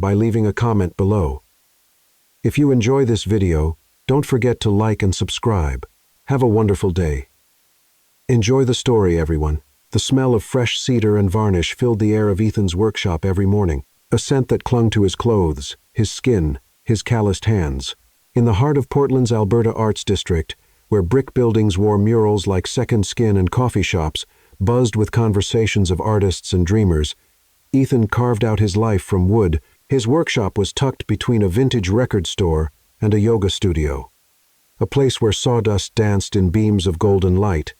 by leaving a comment below. If you enjoy this video, don't forget to like and subscribe. Have a wonderful day. Enjoy the story, everyone. The smell of fresh cedar and varnish filled the air of Ethan's workshop every morning, a scent that clung to his clothes, his skin, his calloused hands. In the heart of Portland's Alberta Arts District, where brick buildings wore murals like second skin and coffee shops buzzed with conversations of artists and dreamers, Ethan carved out his life from wood. His workshop was tucked between a vintage record store and a yoga studio, a place where sawdust danced in beams of golden light,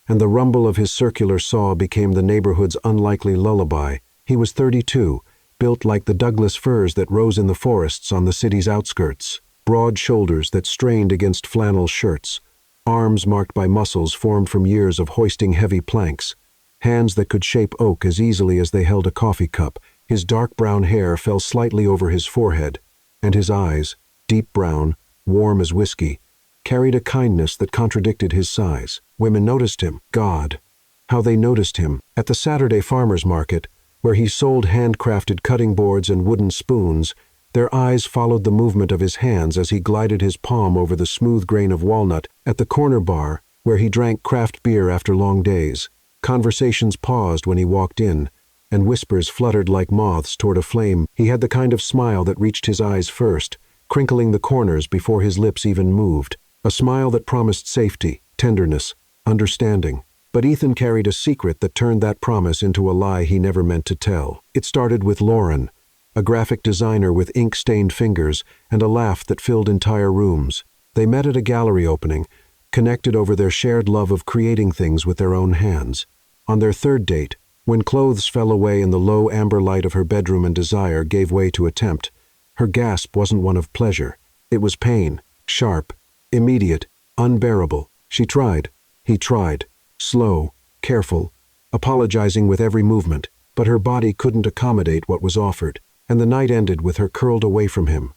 and the rumble of his circular saw became the neighborhood's unlikely lullaby. He was 32, built like the Douglas firs that rose in the forests on the city's outskirts, broad shoulders that strained against flannel shirts, arms marked by muscles formed from years of hoisting heavy planks, hands that could shape oak as easily as they held a coffee cup. His dark brown hair fell slightly over his forehead, and his eyes, deep brown, warm as whiskey, carried a kindness that contradicted his size. Women noticed him. God, how they noticed him. At the Saturday farmers market, where he sold handcrafted cutting boards and wooden spoons, their eyes followed the movement of his hands as he glided his palm over the smooth grain of walnut. At the corner bar, where he drank craft beer after long days, conversations paused when he walked in, and whispers fluttered like moths toward a flame. He had the kind of smile that reached his eyes first, crinkling the corners before his lips even moved, a smile that promised safety, tenderness, understanding. But Ethan carried a secret that turned that promise into a lie he never meant to tell. It started with Lauren, a graphic designer with ink-stained fingers and a laugh that filled entire rooms. They met at a gallery opening, connected over their shared love of creating things with their own hands. On their third date, when clothes fell away in the low amber light of her bedroom and desire gave way to attempt, her gasp wasn't one of pleasure. It was pain, sharp, immediate, unbearable. She tried. He tried. Slow, careful, apologizing with every movement, but her body couldn't accommodate what was offered, and the night ended with her curled away from him,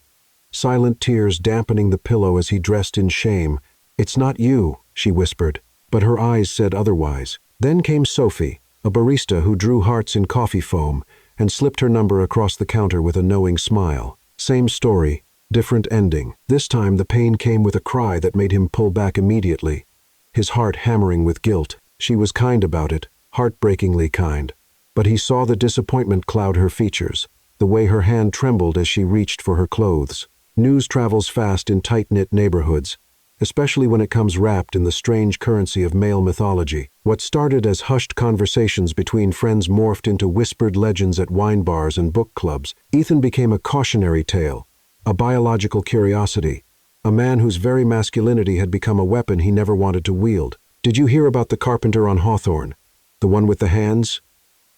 silent tears dampening the pillow as he dressed in shame. "It's not you," she whispered, but her eyes said otherwise. Then came Sophie, a barista who drew hearts in coffee foam and slipped her number across the counter with a knowing smile. Same story, different ending. This time the pain came with a cry that made him pull back immediately, his heart hammering with guilt. She was kind about it, heartbreakingly kind, but he saw the disappointment cloud her features, the way her hand trembled as she reached for her clothes. News travels fast in tight-knit neighborhoods, especially when it comes wrapped in the strange currency of male mythology. What started as hushed conversations between friends morphed into whispered legends at wine bars and book clubs. Ethan became a cautionary tale, a biological curiosity, a man whose very masculinity had become a weapon he never wanted to wield. "Did you hear about the carpenter on Hawthorne? The one with the hands?"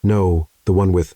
"No, the one with—"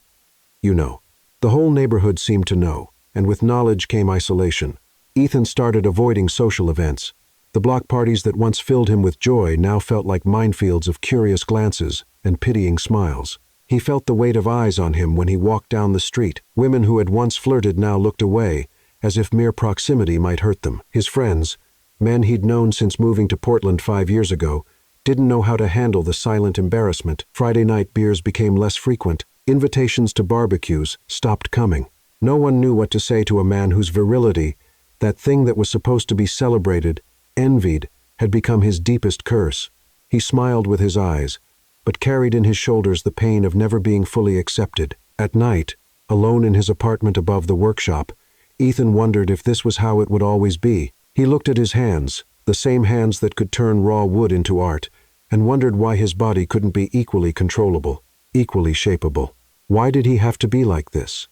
"You know." The whole neighborhood seemed to know, and with knowledge came isolation. Ethan started avoiding social events. The block parties that once filled him with joy now felt like minefields of curious glances and pitying smiles. He felt the weight of eyes on him when he walked down the street. Women who had once flirted now looked away, as if mere proximity might hurt them. His friends, men he'd known since moving to Portland 5 years ago, didn't know how to handle the silent embarrassment. Friday night beers became less frequent. Invitations to barbecues stopped coming. No one knew what to say to a man whose virility, that thing that was supposed to be celebrated, envied, had become his deepest curse. He smiled with his eyes, but carried in his shoulders the pain of never being fully accepted. At night, alone in his apartment above the workshop, Ethan wondered if this was how it would always be. He looked at his hands, the same hands that could turn raw wood into art, and wondered why his body couldn't be equally controllable, equally shapeable. Why did he have to be like this?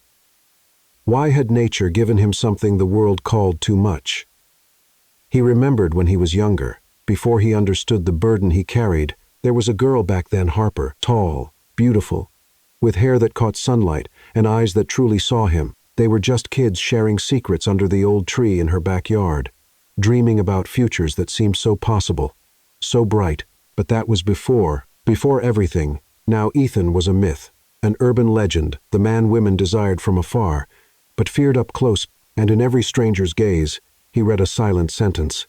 Why had nature given him something the world called too much? He remembered when he was younger, before he understood the burden he carried. There was a girl back then, Harper, tall, beautiful, with hair that caught sunlight and eyes that truly saw him. They were just kids sharing secrets under the old tree in her backyard, dreaming about futures that seemed so possible, so bright. But that was before everything. Now Ethan was a myth, an urban legend, the man women desired from afar, but feared up close, and in every stranger's gaze, he read a silent sentence: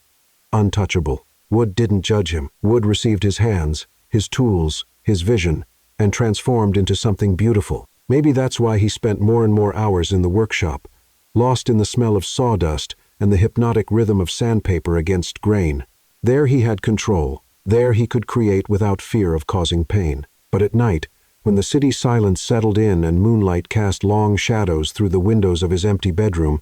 untouchable. Wood didn't judge him. Wood received his hands, his tools, his vision, and transformed into something beautiful. Maybe that's why he spent more and more hours in the workshop, lost in the smell of sawdust and the hypnotic rhythm of sandpaper against grain. There he had control. There he could create without fear of causing pain. But at night, when the city silence settled in and moonlight cast long shadows through the windows of his empty bedroom,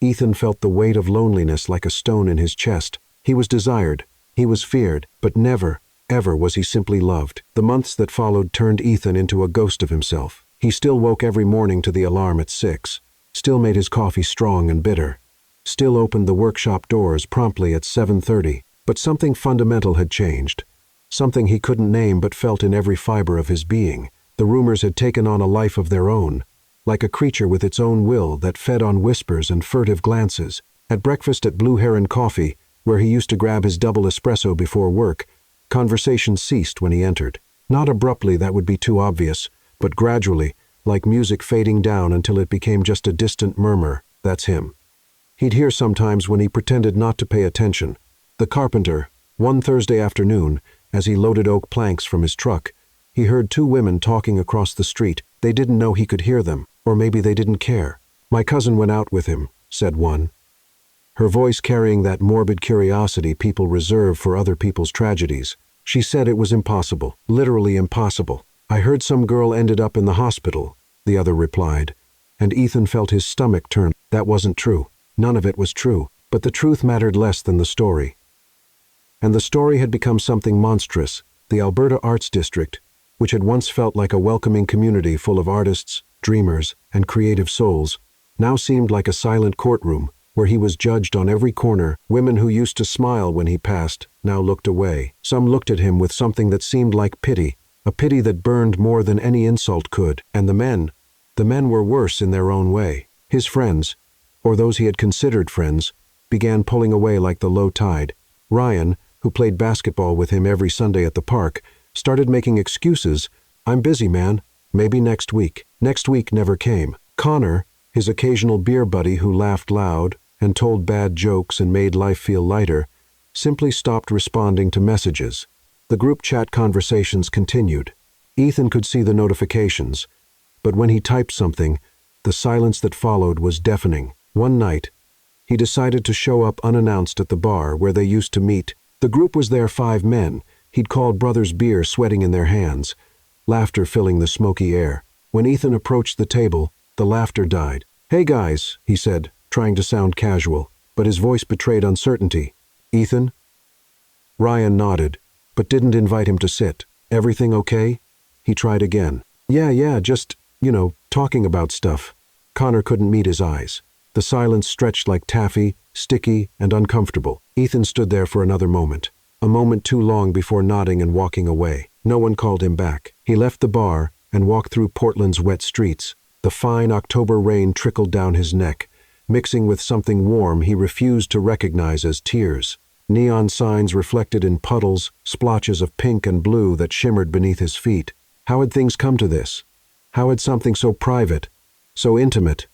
Ethan felt the weight of loneliness like a stone in his chest. He was desired, he was feared, but never, ever was he simply loved. The months that followed turned Ethan into a ghost of himself. He still woke every morning to the alarm at 6, still made his coffee strong and bitter, still opened the workshop doors promptly at 7:30. But something fundamental had changed. Something he couldn't name but felt in every fiber of his being. The rumors had taken on a life of their own, like a creature with its own will that fed on whispers and furtive glances. At breakfast at Blue Heron Coffee, where he used to grab his double espresso before work, conversation ceased when he entered. Not abruptly, that would be too obvious, but gradually, like music fading down until it became just a distant murmur. That's him. He'd hear sometimes when he pretended not to pay attention. The carpenter, one Thursday afternoon, as he loaded oak planks from his truck, he heard two women talking across the street. They didn't know he could hear them, or maybe they didn't care. "My cousin went out with him," said one, her voice carrying that morbid curiosity people reserve for other people's tragedies. "She said it was impossible, literally impossible. I heard some girl ended up in the hospital," the other replied, and Ethan felt his stomach turn. That wasn't true. None of it was true, but the truth mattered less than the story. And the story had become something monstrous. The Alberta Arts District, which had once felt like a welcoming community full of artists, dreamers, and creative souls, now seemed like a silent courtroom where he was judged on every corner. Women who used to smile when he passed now looked away. Some looked at him with something that seemed like pity, a pity that burned more than any insult could. And the men were worse in their own way. His friends, or those he had considered friends, began pulling away like the low tide. Ryan, who played basketball with him every Sunday at the park, started making excuses. "I'm busy, man. Maybe next week." Next week never came. Connor, his occasional beer buddy who laughed loud and told bad jokes and made life feel lighter, simply stopped responding to messages. The group chat conversations continued. Ethan could see the notifications, but when he typed something, the silence that followed was deafening. One night, he decided to show up unannounced at the bar where they used to meet. The group was there 5 men. He'd called brothers beer sweating in their hands, laughter filling the smoky air. When Ethan approached the table, the laughter died. "Hey guys," he said, trying to sound casual, but his voice betrayed uncertainty. "Ethan?" Ryan nodded, but didn't invite him to sit. "Everything okay?" He tried again. Yeah, just, talking about stuff." Connor couldn't meet his eyes. The silence stretched like taffy, sticky and uncomfortable. Ethan stood there for another moment, a moment too long before nodding and walking away. No one called him back. He left the bar and walked through Portland's wet streets. The fine October rain trickled down his neck, mixing with something warm he refused to recognize as tears. Neon signs reflected in puddles, splotches of pink and blue that shimmered beneath his feet. How had things come to this? How had something so private, so intimate,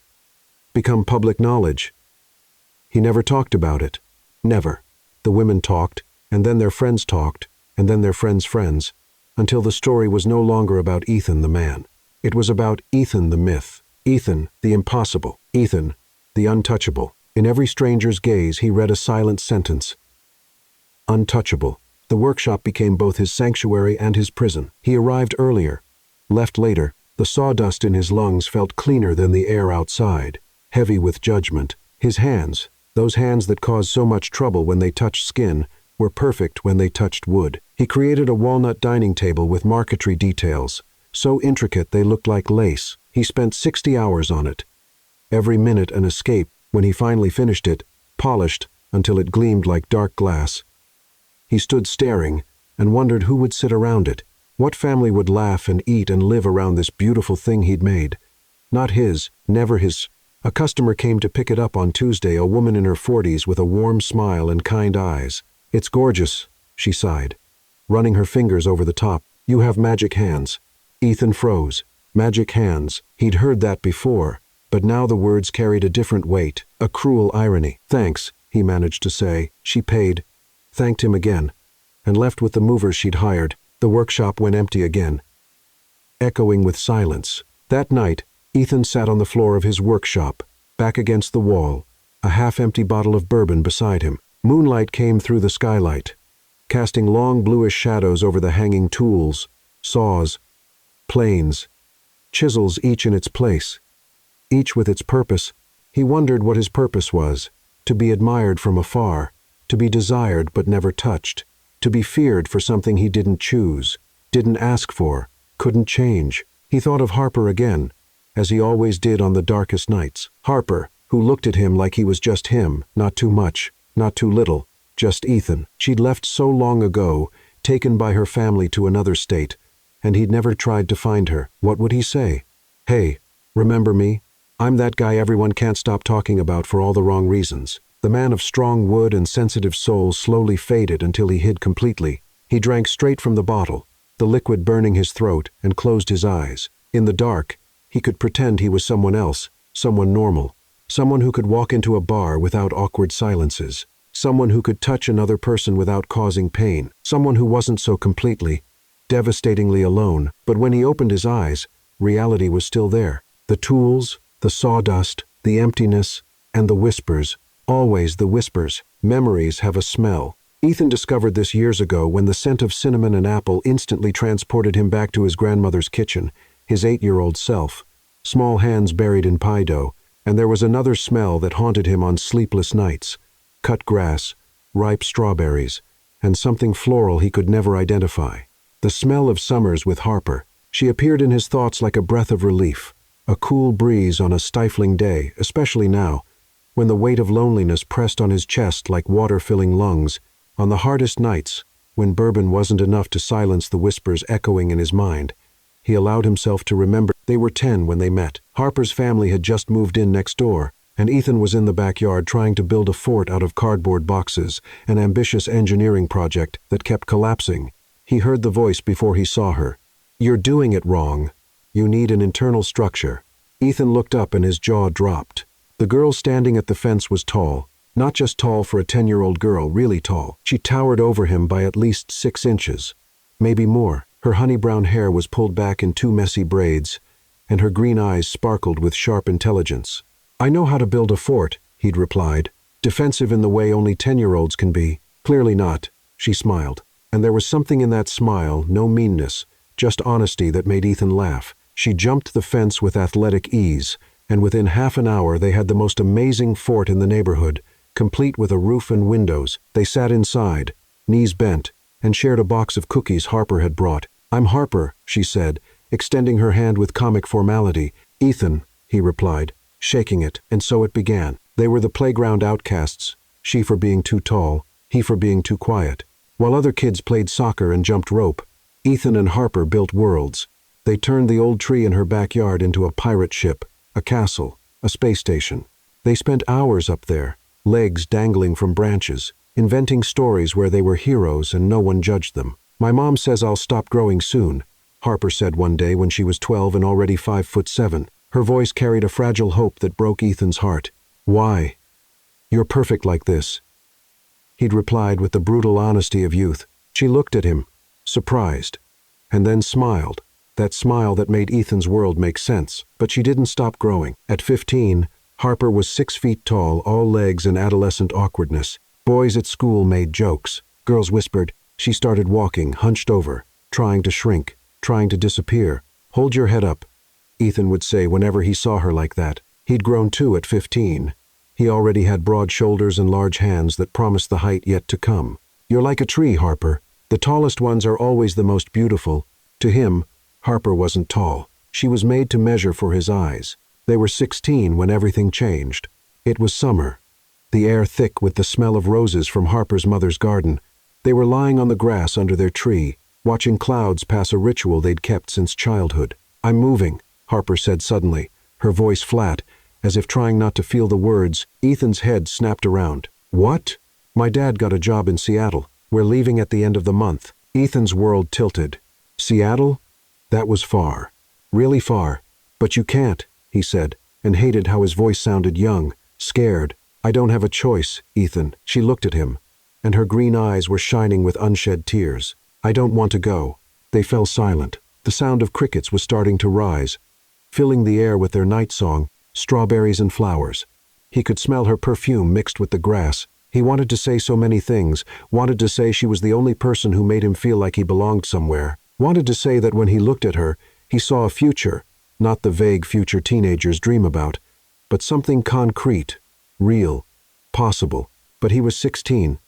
become public knowledge? He never talked about it. Never. The women talked, and then their friends talked, and then their friends' friends, until the story was no longer about Ethan the man. It was about Ethan the myth, Ethan the impossible, Ethan the untouchable. In every stranger's gaze he read a silent sentence. Untouchable. The workshop became both his sanctuary and his prison. He arrived earlier, left later. The sawdust in his lungs felt cleaner than the air outside, heavy with judgment. His hands, those hands that caused so much trouble when they touched skin, were perfect when they touched wood. He created a walnut dining table with marquetry details, so intricate they looked like lace. He spent 60 hours on it. Every minute an escape. When he finally finished it, polished until it gleamed like dark glass, he stood staring and wondered who would sit around it. What family would laugh and eat and live around this beautiful thing he'd made? Not his, never his. A customer came to pick it up on Tuesday, a woman in her 40s with a warm smile and kind eyes. "It's gorgeous," she sighed, running her fingers over the top. "You have magic hands." Ethan froze. Magic hands. He'd heard that before, but now the words carried a different weight, a cruel irony. "Thanks," he managed to say. She paid, thanked him again, and left with the movers she'd hired. The workshop went empty again, echoing with silence. That night, Ethan sat on the floor of his workshop, back against the wall, a half-empty bottle of bourbon beside him. Moonlight came through the skylight, casting long bluish shadows over the hanging tools, saws, planes, chisels, each in its place, each with its purpose. He wondered what his purpose was: to be admired from afar, to be desired but never touched, to be feared for something he didn't choose, didn't ask for, couldn't change. He thought of Harper again, as he always did on the darkest nights. Harper, who looked at him like he was just him, not too much, not too little, just Ethan. She'd left so long ago, taken by her family to another state, and he'd never tried to find her. What would he say? "Hey, remember me? I'm that guy everyone can't stop talking about for all the wrong reasons." The man of strong wood and sensitive soul slowly faded until he hid completely. He drank straight from the bottle, the liquid burning his throat, and closed his eyes. In the dark, he could pretend he was someone else, someone normal, someone who could walk into a bar without awkward silences, someone who could touch another person without causing pain, someone who wasn't so completely, devastatingly alone. But when he opened his eyes, reality was still there. The tools, the sawdust, the emptiness, and the whispers. Always the whispers. Memories have a smell. Ethan discovered this years ago when the scent of cinnamon and apple instantly transported him back to his grandmother's kitchen, his 8-year-old self, small hands buried in pie dough. And there was another smell that haunted him on sleepless nights: cut grass, ripe strawberries, and something floral he could never identify. The smell of summers with Harper. She appeared in his thoughts like a breath of relief, a cool breeze on a stifling day, especially now, when the weight of loneliness pressed on his chest like water-filling lungs. On the hardest nights, when bourbon wasn't enough to silence the whispers echoing in his mind, he allowed himself to remember. They were 10 when they met. Harper's family had just moved in next door, and Ethan was in the backyard trying to build a fort out of cardboard boxes, an ambitious engineering project that kept collapsing. He heard the voice before he saw her. "You're doing it wrong. You need an internal structure." Ethan looked up and his jaw dropped. The girl standing at the fence was tall, not just tall for a 10-year-old girl, really tall. She towered over him by at least 6 inches, maybe more. Her honey-brown hair was pulled back in 2 messy braids, and her green eyes sparkled with sharp intelligence. "I know how to build a fort," he'd replied, defensive in the way only 10-year-olds can be. "Clearly not," she smiled. And there was something in that smile, no meanness, just honesty, that made Ethan laugh. She jumped the fence with athletic ease, and within half an hour they had the most amazing fort in the neighborhood, complete with a roof and windows. They sat inside, knees bent, and shared a box of cookies Harper had brought. "I'm Harper," she said, extending her hand with comic formality. "Ethan," he replied, shaking it. And so it began. They were the playground outcasts, she for being too tall, he for being too quiet. While other kids played soccer and jumped rope, Ethan and Harper built worlds. They turned the old tree in her backyard into a pirate ship, a castle, a space station. They spent hours up there, legs dangling from branches, inventing stories where they were heroes and no one judged them. "My mom says I'll stop growing soon," Harper said one day when she was 12 and already 5'7". Her voice carried a fragile hope that broke Ethan's heart. "Why? You're perfect like this," he'd replied with the brutal honesty of youth. She looked at him, surprised, and then smiled, that smile that made Ethan's world make sense. But she didn't stop growing. At 15, Harper was 6 feet tall, all legs and adolescent awkwardness. Boys at school made jokes. Girls whispered. She started walking, hunched over, trying to shrink, trying to disappear. "Hold your head up," Ethan would say whenever he saw her like that. He'd grown too at 15. He already had broad shoulders and large hands that promised the height yet to come. "You're like a tree, Harper. The tallest ones are always the most beautiful." To him, Harper wasn't tall. She was made to measure for his eyes. They were 16 when everything changed. It was summer, the air thick with the smell of roses from Harper's mother's garden. They were lying on the grass under their tree, watching clouds pass, a ritual they'd kept since childhood. "I'm moving," Harper said suddenly, her voice flat, as if trying not to feel the words. Ethan's head snapped around. "What?" "My dad got a job in Seattle. We're leaving at the end of the month." Ethan's world tilted. "Seattle? That was far. Really far. But you can't," he said, and hated how his voice sounded young, scared. "I don't have a choice, Ethan." She looked at him, and her green eyes were shining with unshed tears. "I don't want to go." They fell silent. The sound of crickets was starting to rise. filling the air with their night song, strawberries and flowers. He could smell her perfume mixed with the grass. He wanted to say so many things, wanted to say she was the only person who made him feel like he belonged somewhere, wanted to say that when he looked at her, he saw a future, not the vague future teenagers dream about, but something concrete, real, possible. But he was 16,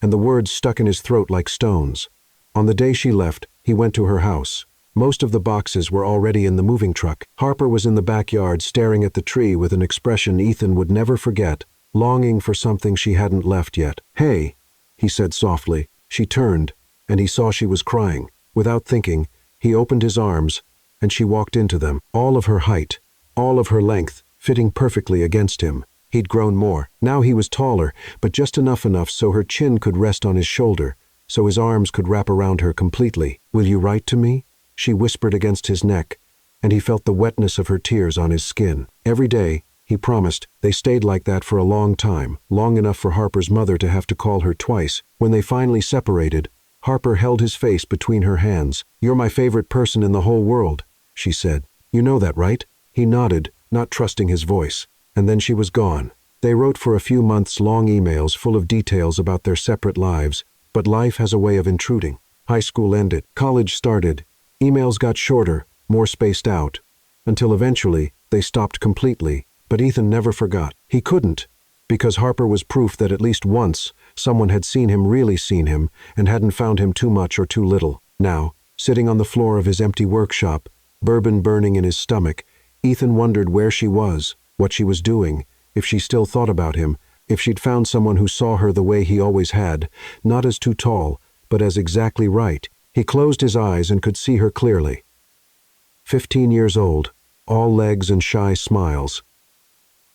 and the words stuck in his throat like stones. On the day she left, he went to her house. Most of the boxes were already in the moving truck. Harper was in the backyard staring at the tree with an expression Ethan would never forget, longing for something she hadn't left yet. "Hey," he said softly. She turned, and he saw she was crying. Without thinking, he opened his arms, and she walked into them, all of her height, all of her length, fitting perfectly against him. He'd grown more. Now he was taller, but just enough so her chin could rest on his shoulder, so his arms could wrap around her completely. "Will you write to me?" she whispered against his neck, and he felt the wetness of her tears on his skin. Every day, he promised. They stayed like that for a long time, long enough for Harper's mother to have to call her twice. When they finally separated, Harper held his face between her hands. "You're my favorite person in the whole world," she said. "You know that, right?" He nodded, not trusting his voice. And then she was gone. They wrote for a few months long emails full of details about their separate lives, but life has a way of intruding. High school ended, college started, emails got shorter, more spaced out, until eventually they stopped completely. But Ethan never forgot. He couldn't, because Harper was proof that at least once someone had seen him, really seen him, and hadn't found him too much or too little. Now, sitting on the floor of his empty workshop, bourbon burning in his stomach, Ethan wondered where she was, what she was doing, if she still thought about him, if she'd found someone who saw her the way he always had, not as too tall, but as exactly right. He closed his eyes and could see her clearly. 15 years old, all legs and shy smiles.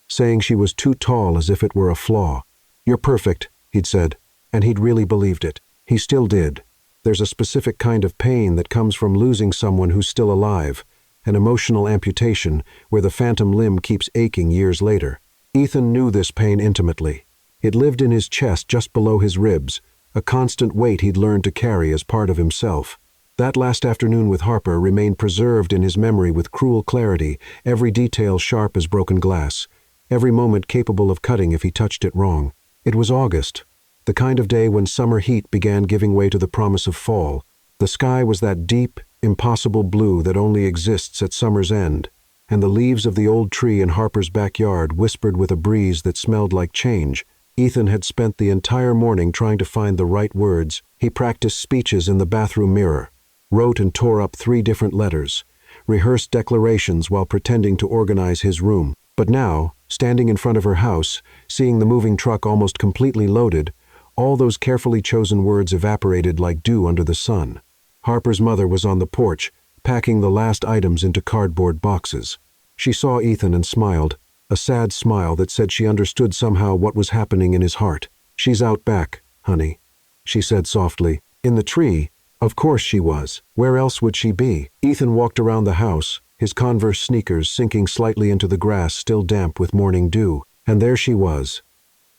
Saying she was too tall as if it were a flaw. "You're perfect," he'd said, and he'd really believed it. He still did. There's a specific kind of pain that comes from losing someone who's still alive, an emotional amputation where the phantom limb keeps aching years later. Ethan knew this pain intimately. It lived in his chest just below his ribs, a constant weight he'd learned to carry as part of himself. That last afternoon with Harper remained preserved in his memory with cruel clarity, every detail sharp as broken glass, every moment capable of cutting if he touched it wrong. It was August, the kind of day when summer heat began giving way to the promise of fall. The sky was that deep, impossible blue that only exists at summer's end, and the leaves of the old tree in Harper's backyard whispered with a breeze that smelled like change. Ethan had spent the entire morning trying to find the right words. He practiced speeches in the bathroom mirror, wrote and tore up 3 different letters, rehearsed declarations while pretending to organize his room. But now, standing in front of her house, seeing the moving truck almost completely loaded, all those carefully chosen words evaporated like dew under the sun. Harper's mother was on the porch, packing the last items into cardboard boxes. She saw Ethan and smiled, a sad smile that said she understood somehow what was happening in his heart. "She's out back, honey," she said softly. "In the tree? Of course she was. Where else would she be?" Ethan walked around the house, his Converse sneakers sinking slightly into the grass still damp with morning dew. And there she was,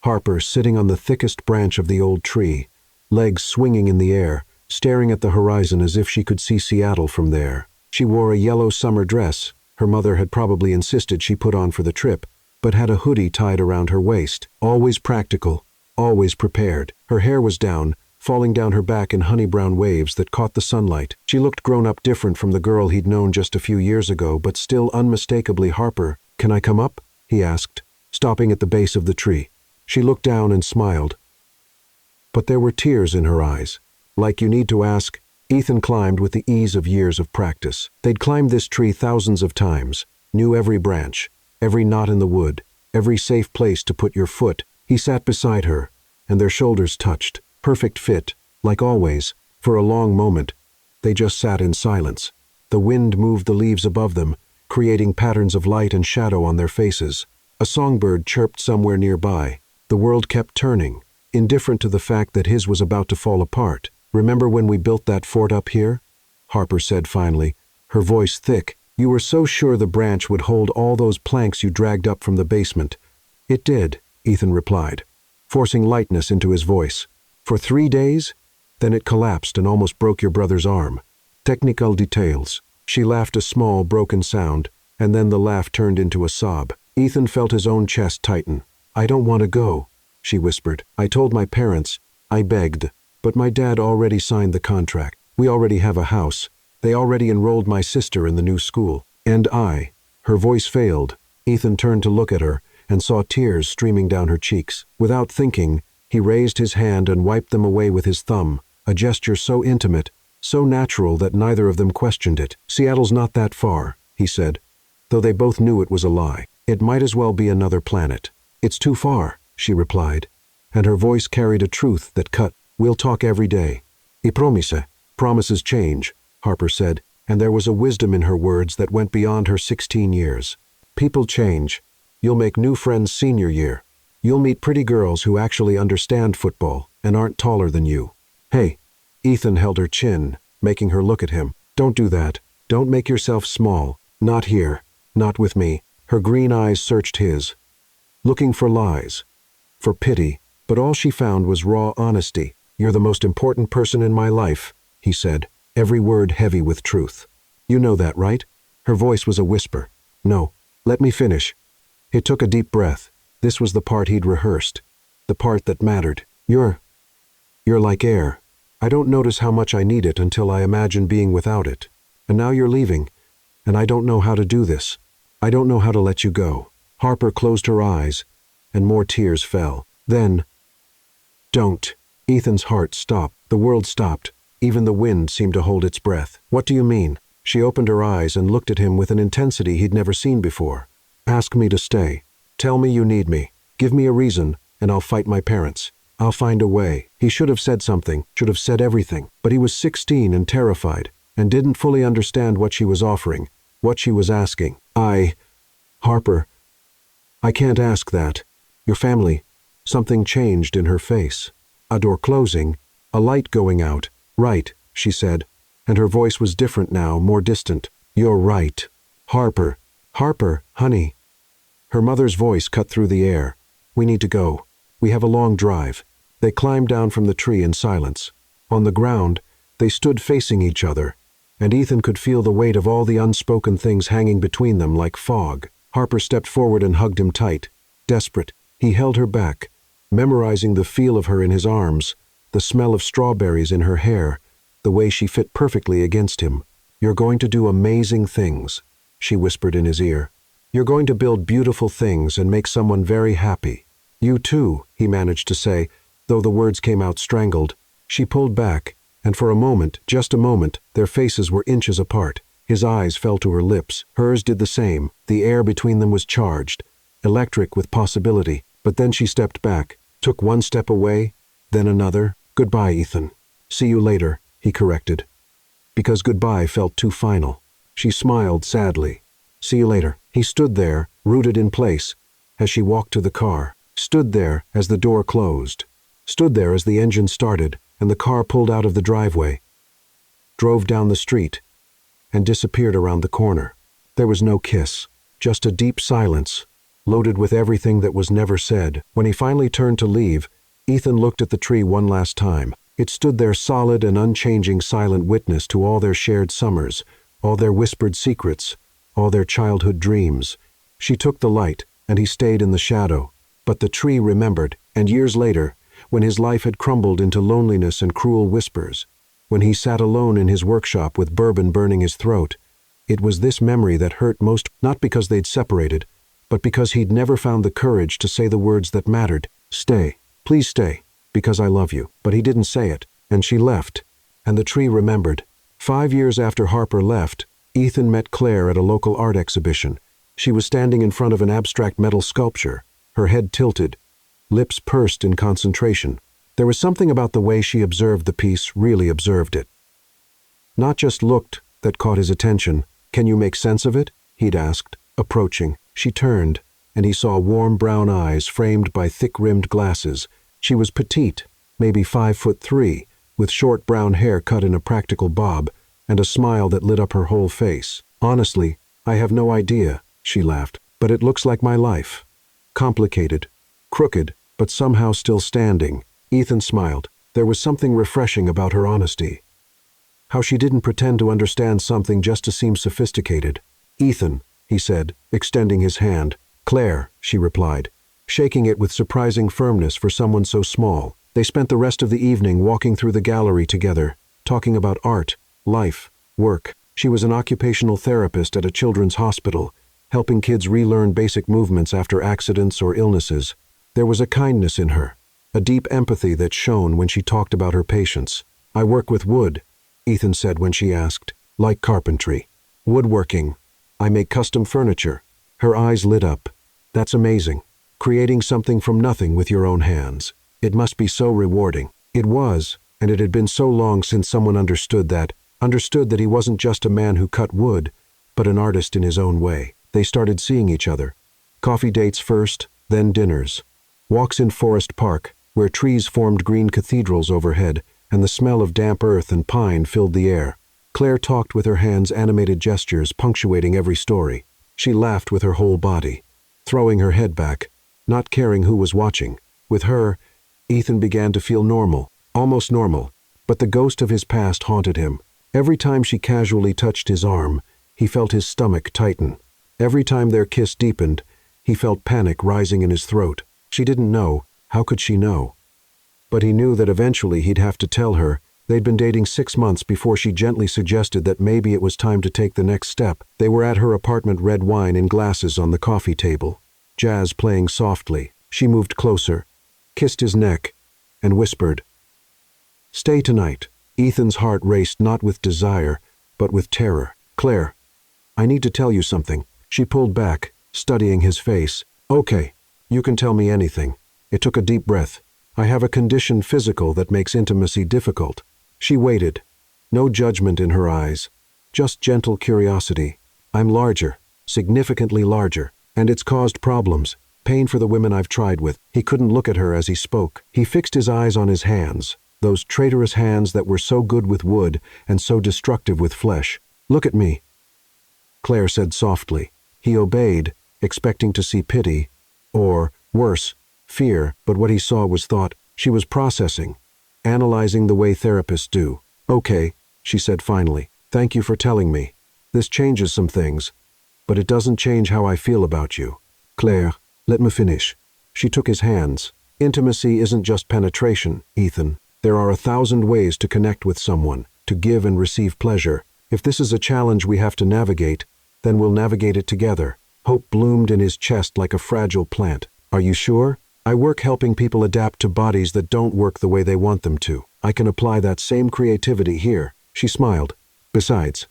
Harper sitting on the thickest branch of the old tree, legs swinging in the air, staring at the horizon as if she could see Seattle from there. She wore a yellow summer dress, her mother had probably insisted she put on for the trip, but had a hoodie tied around her waist. Always practical, always prepared. Her hair was down, falling down her back in honey-brown waves that caught the sunlight. She looked grown up, different from the girl he'd known just a few years ago, but still unmistakably Harper. "Can I come up?" he asked, stopping at the base of the tree. She looked down and smiled. But there were tears in her eyes. "Like you need to ask." Ethan climbed with the ease of years of practice. They'd climbed this tree thousands of times, knew every branch, every knot in the wood, every safe place to put your foot. He sat beside her, and their shoulders touched. Perfect fit, like always. For a long moment, they just sat in silence. The wind moved the leaves above them, creating patterns of light and shadow on their faces. A songbird chirped somewhere nearby. The world kept turning, indifferent to the fact that his was about to fall apart. "Remember when we built that fort up here?" Harper said finally, her voice thick. "You were so sure the branch would hold all those planks you dragged up from the basement." "It did," Ethan replied, forcing lightness into his voice. "For 3 days? Then it collapsed and almost broke your brother's arm. Technical details." She laughed a small, broken sound, and then the laugh turned into a sob. Ethan felt his own chest tighten. "I don't want to go," she whispered. "I told my parents. I begged. But my dad already signed the contract. We already have a house. They already enrolled my sister in the new school. And I—" Her voice failed. Ethan turned to look at her and saw tears streaming down her cheeks. Without thinking, he raised his hand and wiped them away with his thumb, a gesture so intimate, so natural that neither of them questioned it. "Seattle's not that far," he said, though they both knew it was a lie. "It might as well be another planet." "It's too far," she replied, and her voice carried a truth that cut. "We'll talk every day." "I promise." "Promises change," Harper said, and there was a wisdom in her words that went beyond her 16 years. "People change. You'll make new friends senior year. You'll meet pretty girls who actually understand football and aren't taller than you." "Hey." Ethan held her chin, making her look at him. "Don't do that. Don't make yourself small. Not here. Not with me." Her green eyes searched his, looking for lies, for pity, but all she found was raw honesty. "You're the most important person in my life," he said, every word heavy with truth. "You know that, right?" Her voice was a whisper. "No. Let me finish." He took a deep breath. This was the part he'd rehearsed, the part that mattered. You're like air. I don't notice how much I need it until I imagine being without it. And now you're leaving, and I don't know how to do this. I don't know how to let you go." Harper closed her eyes, and more tears fell. Then, "Don't." Ethan's heart stopped. The world stopped. Even the wind seemed to hold its breath. "What do you mean?" She opened her eyes and looked at him with an intensity he'd never seen before. "Ask me to stay. Tell me you need me. Give me a reason, and I'll fight my parents. I'll find a way." He should have said something, should have said everything, but he was 16 and terrified, and didn't fully understand what she was offering, what she was asking. Harper, I can't ask that. Your family." Something changed in her face. A door closing, a light going out. "Right," she said, and her voice was different now, more distant. "You're right. Harper. Harper, honey." Her mother's voice cut through the air. "We need to go. We have a long drive." They climbed down from the tree in silence. On the ground, they stood facing each other, and Ethan could feel the weight of all the unspoken things hanging between them like fog. Harper stepped forward and hugged him tight. Desperate, he held her back, memorizing the feel of her in his arms, the smell of strawberries in her hair, the way she fit perfectly against him. "You're going to do amazing things," she whispered in his ear. "You're going to build beautiful things and make someone very happy." "You too," he managed to say, though the words came out strangled. She pulled back, and for a moment, just a moment, their faces were inches apart. His eyes fell to her lips. Hers did the same. The air between them was charged, electric with possibility. But then she stepped back, took one step away, then another. "Goodbye, Ethan. See you later," he corrected, because goodbye felt too final. She smiled sadly. "See you later." He stood there, rooted in place, as she walked to the car. Stood there as the door closed. Stood there as the engine started and the car pulled out of the driveway, drove down the street, and disappeared around the corner. There was no kiss, just a deep silence, loaded with everything that was never said. When he finally turned to leave, Ethan looked at the tree one last time. It stood there solid and unchanging, silent witness to all their shared summers, all their whispered secrets, all their childhood dreams. She took the light, and he stayed in the shadow. But the tree remembered, and years later, when his life had crumbled into loneliness and cruel whispers, when he sat alone in his workshop with bourbon burning his throat, it was this memory that hurt most, not because they'd separated, but because he'd never found the courage to say the words that mattered. "Stay. Please stay, because I love you." But he didn't say it, and she left, and the tree remembered. 5 years after Harper left, Ethan met Claire at a local art exhibition. She was standing in front of an abstract metal sculpture, her head tilted, lips pursed in concentration. There was something about the way she observed the piece, really observed it. Not just looked, that caught his attention. "Can you make sense of it?" he'd asked, approaching. She turned, and he saw warm brown eyes framed by thick-rimmed glasses. She was petite, maybe 5'3", with short brown hair cut in a practical bob, and a smile that lit up her whole face. "Honestly, I have no idea," she laughed, "but it looks like my life. Complicated, crooked, but somehow still standing." Ethan smiled. There was something refreshing about her honesty. How she didn't pretend to understand something just to seem sophisticated. "Ethan, he said, extending his hand. Claire, she replied, shaking it with surprising firmness for someone so small. They spent the rest of the evening walking through the gallery together, talking about art, life, work. She was an occupational therapist at a children's hospital, helping kids relearn basic movements after accidents or illnesses. There was a kindness in her, a deep empathy that shone when she talked about her patients. I work with wood, Ethan said when she asked. Like carpentry. Woodworking. I make custom furniture. Her eyes lit up. That's amazing. Creating something from nothing with your own hands. It must be so rewarding. It was, and it had been so long since someone understood that he wasn't just a man who cut wood, but an artist in his own way. They started seeing each other. Coffee dates first, then dinners. Walks in Forest Park, where trees formed green cathedrals overhead, and the smell of damp earth and pine filled the air. Claire talked with her hands, animated gestures punctuating every story. She laughed with her whole body, throwing her head back, not caring who was watching. With her, Ethan began to feel normal, almost normal, but the ghost of his past haunted him. Every time she casually touched his arm, he felt his stomach tighten. Every time their kiss deepened, he felt panic rising in his throat. She didn't know. How could she know? But he knew that eventually he'd have to tell her. They'd been dating 6 months before she gently suggested that maybe it was time to take the next step. They were at her apartment, red wine in glasses on the coffee table, jazz playing softly. She moved closer, kissed his neck, and whispered, "Stay tonight." Ethan's heart raced not with desire, but with terror. "Claire, I need to tell you something." She pulled back, studying his face. "Okay, you can tell me anything." It took a deep breath. "I have a condition physical that makes intimacy difficult." She waited, no judgment in her eyes, just gentle curiosity. "I'm larger, significantly larger, and it's caused problems, pain for the women I've tried with." He couldn't look at her as he spoke. He fixed his eyes on his hands, those traitorous hands that were so good with wood and so destructive with flesh. "Look at me," Claire said softly. He obeyed, expecting to see pity, or, worse, fear, but what he saw was thought. She was processing, analyzing the way therapists do. "Okay," she said finally. "Thank you for telling me. This changes some things, but it doesn't change how I feel about you." "Claire, let me finish." She took his hands. "Intimacy isn't just penetration, Ethan. There are 1,000 ways to connect with someone, to give and receive pleasure. If this is a challenge we have to navigate, then we'll navigate it together." Hope bloomed in his chest like a fragile plant. "Are you sure? I work helping people adapt to bodies that don't work the way they want them to. I can apply that same creativity here." She smiled. "Besides,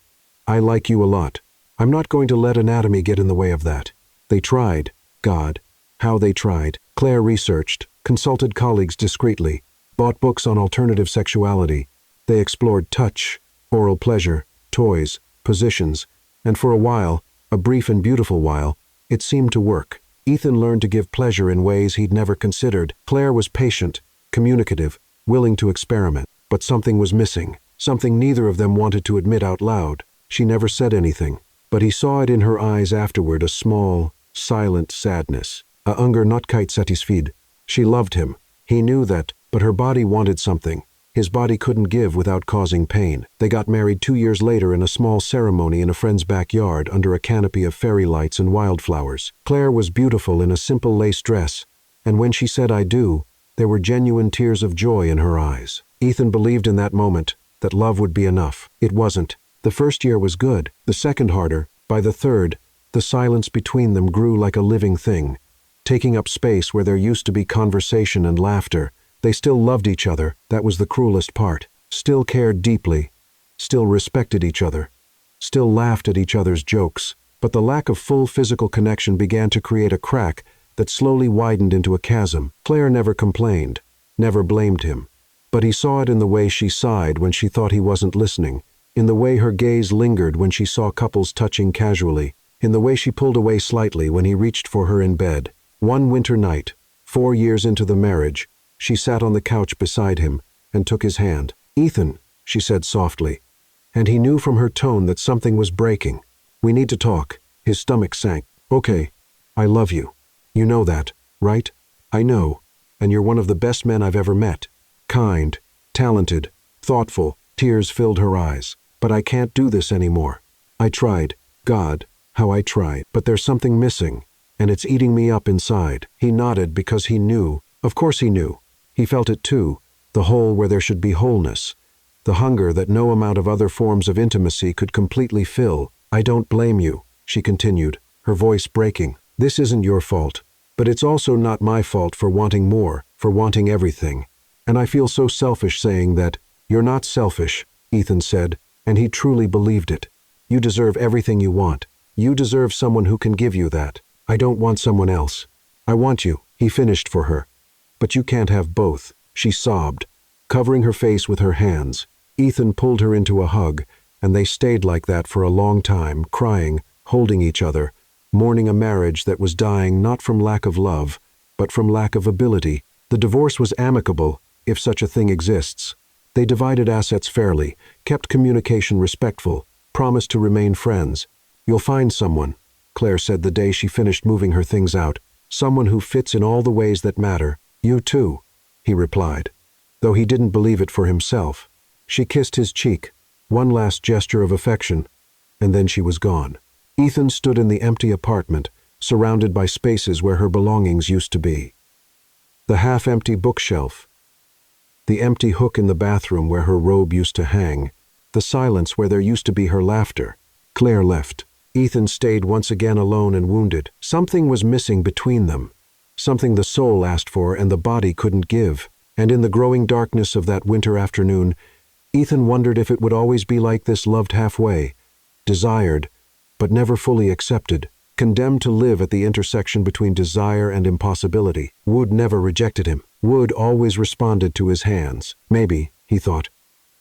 I like you a lot. I'm not going to let anatomy get in the way of that." They tried. God, how they tried. Claire researched, consulted colleagues discreetly, bought books on alternative sexuality. They explored touch, oral pleasure, toys, positions, and for a while, a brief and beautiful while, it seemed to work. Ethan learned to give pleasure in ways he'd never considered. Claire was patient, communicative, willing to experiment. But something was missing, something neither of them wanted to admit out loud. She never said anything, but he saw it in her eyes afterward, a small, silent sadness. A hunger not quite satisfied. She loved him. He knew that, but her body wanted something. His body couldn't give without causing pain. They got married 2 years later in a small ceremony in a friend's backyard under a canopy of fairy lights and wildflowers. Claire was beautiful in a simple lace dress, and when she said "I do," there were genuine tears of joy in her eyes. Ethan believed in that moment that love would be enough. It wasn't. The first year was good, the second harder. By the third, the silence between them grew like a living thing, taking up space where there used to be conversation and laughter. They still loved each other, that was the cruelest part. Still cared deeply, still respected each other, still laughed at each other's jokes. But the lack of full physical connection began to create a crack that slowly widened into a chasm. Claire never complained, never blamed him. But he saw it in the way she sighed when she thought he wasn't listening, in the way her gaze lingered when she saw couples touching casually, in the way she pulled away slightly when he reached for her in bed. One winter night, 4 years into the marriage, she sat on the couch beside him and took his hand. "Ethan," she said softly, and he knew from her tone that something was breaking. "We need to talk." His stomach sank. "Okay, I love you. You know that, right?" "I know, and you're one of the best men I've ever met. Kind, talented, thoughtful." Tears filled her eyes. "But I can't do this anymore. I tried. God, how I tried. But there's something missing, and it's eating me up inside." He nodded because he knew. Of course he knew. He felt it too, the hole where there should be wholeness, the hunger that no amount of other forms of intimacy could completely fill. "I don't blame you," she continued, her voice breaking. "This isn't your fault, but it's also not my fault for wanting more, for wanting everything. And I feel so selfish saying that." "You're not selfish," Ethan said, and he truly believed it. "You deserve everything you want. You deserve someone who can give you that." "I don't want someone else. I want you," he finished for her. "But you can't have both," she sobbed, covering her face with her hands. Ethan pulled her into a hug, and they stayed like that for a long time, crying, holding each other, mourning a marriage that was dying not from lack of love, but from lack of ability. The divorce was amicable, if such a thing exists. They divided assets fairly, kept communication respectful, promised to remain friends. "You'll find someone," Claire said the day she finished moving her things out. "Someone who fits in all the ways that matter." "You too," he replied, though he didn't believe it for himself. She kissed his cheek, one last gesture of affection, and then she was gone. Ethan stood in the empty apartment, surrounded by spaces where her belongings used to be. The half-empty bookshelf, the empty hook in the bathroom where her robe used to hang, the silence where there used to be her laughter. Claire left. Ethan stayed once again alone and wounded. Something was missing between them, something the soul asked for and the body couldn't give. And in the growing darkness of that winter afternoon, Ethan wondered if it would always be like this, loved halfway, desired, but never fully accepted, condemned to live at the intersection between desire and impossibility. Wood never rejected him. Wood always responded to his hands. Maybe, he thought,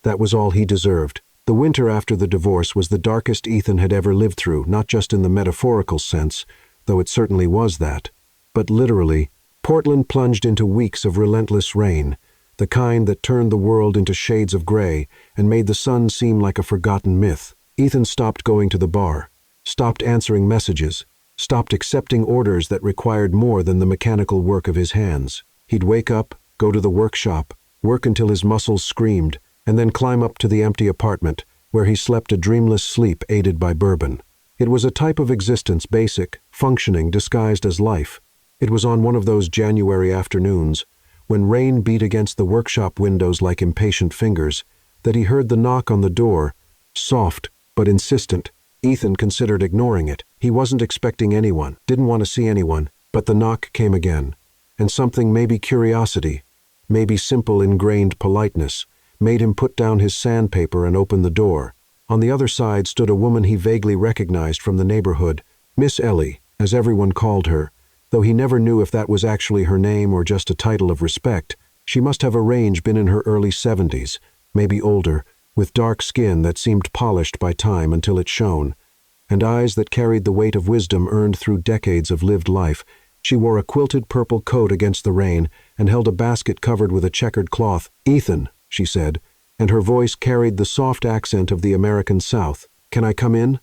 that was all he deserved. The winter after the divorce was the darkest Ethan had ever lived through, not just in the metaphorical sense, though it certainly was that, but literally. Portland plunged into weeks of relentless rain, the kind that turned the world into shades of gray and made the sun seem like a forgotten myth. Ethan stopped going to the bar, stopped answering messages, stopped accepting orders that required more than the mechanical work of his hands. He'd wake up, go to the workshop, work until his muscles screamed, and then climb up to the empty apartment, where he slept a dreamless sleep aided by bourbon. It was a type of existence, basic, functioning, disguised as life. It was on one of those January afternoons, when rain beat against the workshop windows like impatient fingers, that he heard the knock on the door, soft but insistent. Ethan considered ignoring it. He wasn't expecting anyone, didn't want to see anyone, but the knock came again, and something, maybe curiosity, maybe simple ingrained politeness, made him put down his sandpaper and open the door. On the other side stood a woman he vaguely recognized from the neighborhood, Miss Ellie, as everyone called her, though he never knew if that was actually her name or just a title of respect. She must have a range been in her early 70s, maybe older, with dark skin that seemed polished by time until it shone, and eyes that carried the weight of wisdom earned through decades of lived life. She wore a quilted purple coat against the rain and held a basket covered with a checkered cloth. "Ethan," she said, and her voice carried the soft accent of the American South. "Can I come in?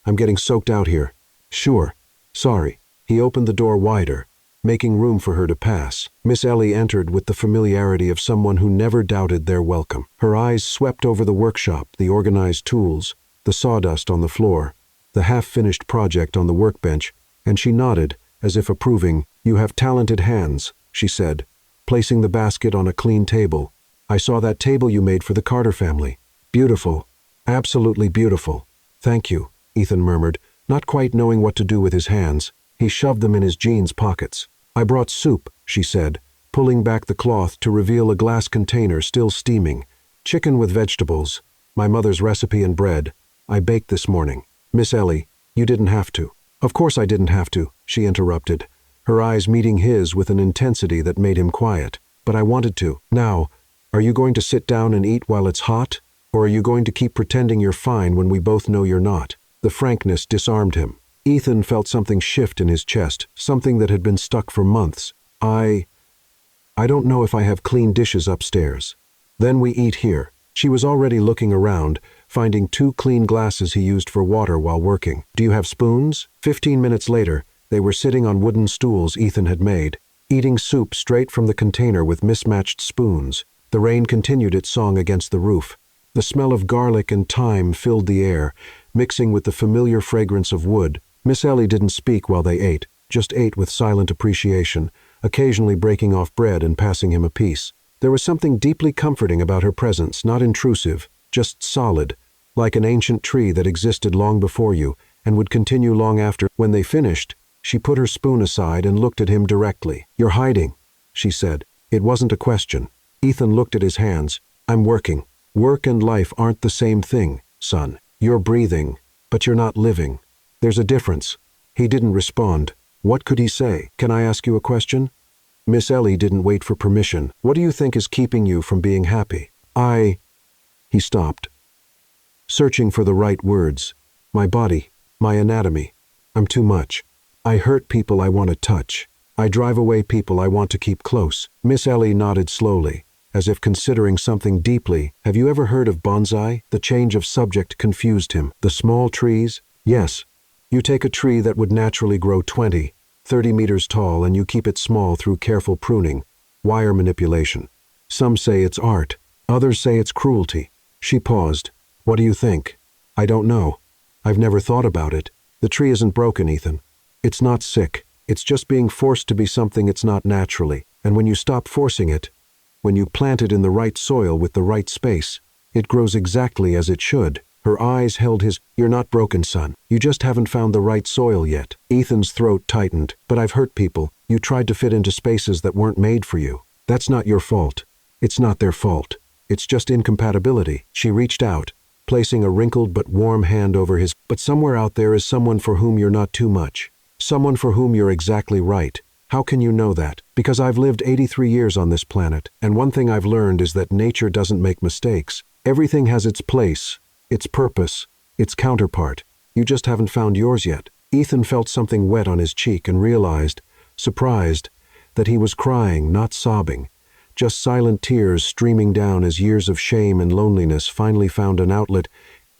I'm getting soaked out here." "Sure. Sorry." He opened the door wider, making room for her to pass. Miss Ellie entered with the familiarity of someone who never doubted their welcome. Her eyes swept over the workshop, the organized tools, the sawdust on the floor, the half-finished project on the workbench, and she nodded, as if approving. "You have talented hands," she said, placing the basket on a clean table. "I saw that table you made for the Carter family. Beautiful. Absolutely beautiful." "Thank you," Ethan murmured, not quite knowing what to do with his hands. He shoved them in his jeans pockets. "I brought soup," she said, pulling back the cloth to reveal a glass container still steaming. "Chicken with vegetables, my mother's recipe, and bread. I baked this morning." "Miss Ellie, you didn't have to." "Of course I didn't have to," she interrupted, her eyes meeting his with an intensity that made him quiet. "But I wanted to. Now, are you going to sit down and eat while it's hot, or are you going to keep pretending you're fine when we both know you're not?" The frankness disarmed him. Ethan felt something shift in his chest, something that had been stuck for months. I don't know if I have clean dishes upstairs. Then we eat here." She was already looking around, finding 2 clean glasses he used for water while working. "Do you have spoons?" 15 minutes later, they were sitting on wooden stools Ethan had made, eating soup straight from the container with mismatched spoons. The rain continued its song against the roof. The smell of garlic and thyme filled the air, mixing with the familiar fragrance of wood. Miss Ellie didn't speak while they ate, just ate with silent appreciation, occasionally breaking off bread and passing him a piece. There was something deeply comforting about her presence, not intrusive, just solid, like an ancient tree that existed long before you and would continue long after. When they finished, she put her spoon aside and looked at him directly. "You're hiding," she said. It wasn't a question. Ethan looked at his hands. "I'm working. Work and life aren't the same thing, son. You're breathing, but you're not living. There's a difference." He didn't respond. What could he say? "Can I ask you a question?" Miss Ellie didn't wait for permission. "What do you think is keeping you from being happy?" He stopped, searching for the right words. "My body, my anatomy. I'm too much. I hurt people I want to touch. I drive away people I want to keep close." Miss Ellie nodded slowly, as if considering something deeply. "Have you ever heard of bonsai?" The change of subject confused him. "The small trees?" "Yes. You take a tree that would naturally grow 20, 30 meters tall and you keep it small through careful pruning, wire manipulation. Some say it's art. Others say it's cruelty." She paused. "What do you think?" "I don't know. I've never thought about it. The tree isn't broken, Ethan. It's not sick. It's just being forced to be something it's not naturally. And when you stop forcing it, when you plant it in the right soil with the right space, it grows exactly as it should." Her eyes held his. "You're not broken, son. You just haven't found the right soil yet." Ethan's throat tightened. "But I've hurt people. You tried to fit into spaces that weren't made for you. That's not your fault. It's not their fault. It's just incompatibility." She reached out, placing a wrinkled but warm hand over his. "But somewhere out there is someone for whom you're not too much. Someone for whom you're exactly right. How can you know that?" "Because I've lived 83 years on this planet, and one thing I've learned is that nature doesn't make mistakes. Everything has its place, its purpose, its counterpart. You just haven't found yours yet." Ethan felt something wet on his cheek and realized, surprised, that he was crying, not sobbing, just silent tears streaming down as years of shame and loneliness finally found an outlet.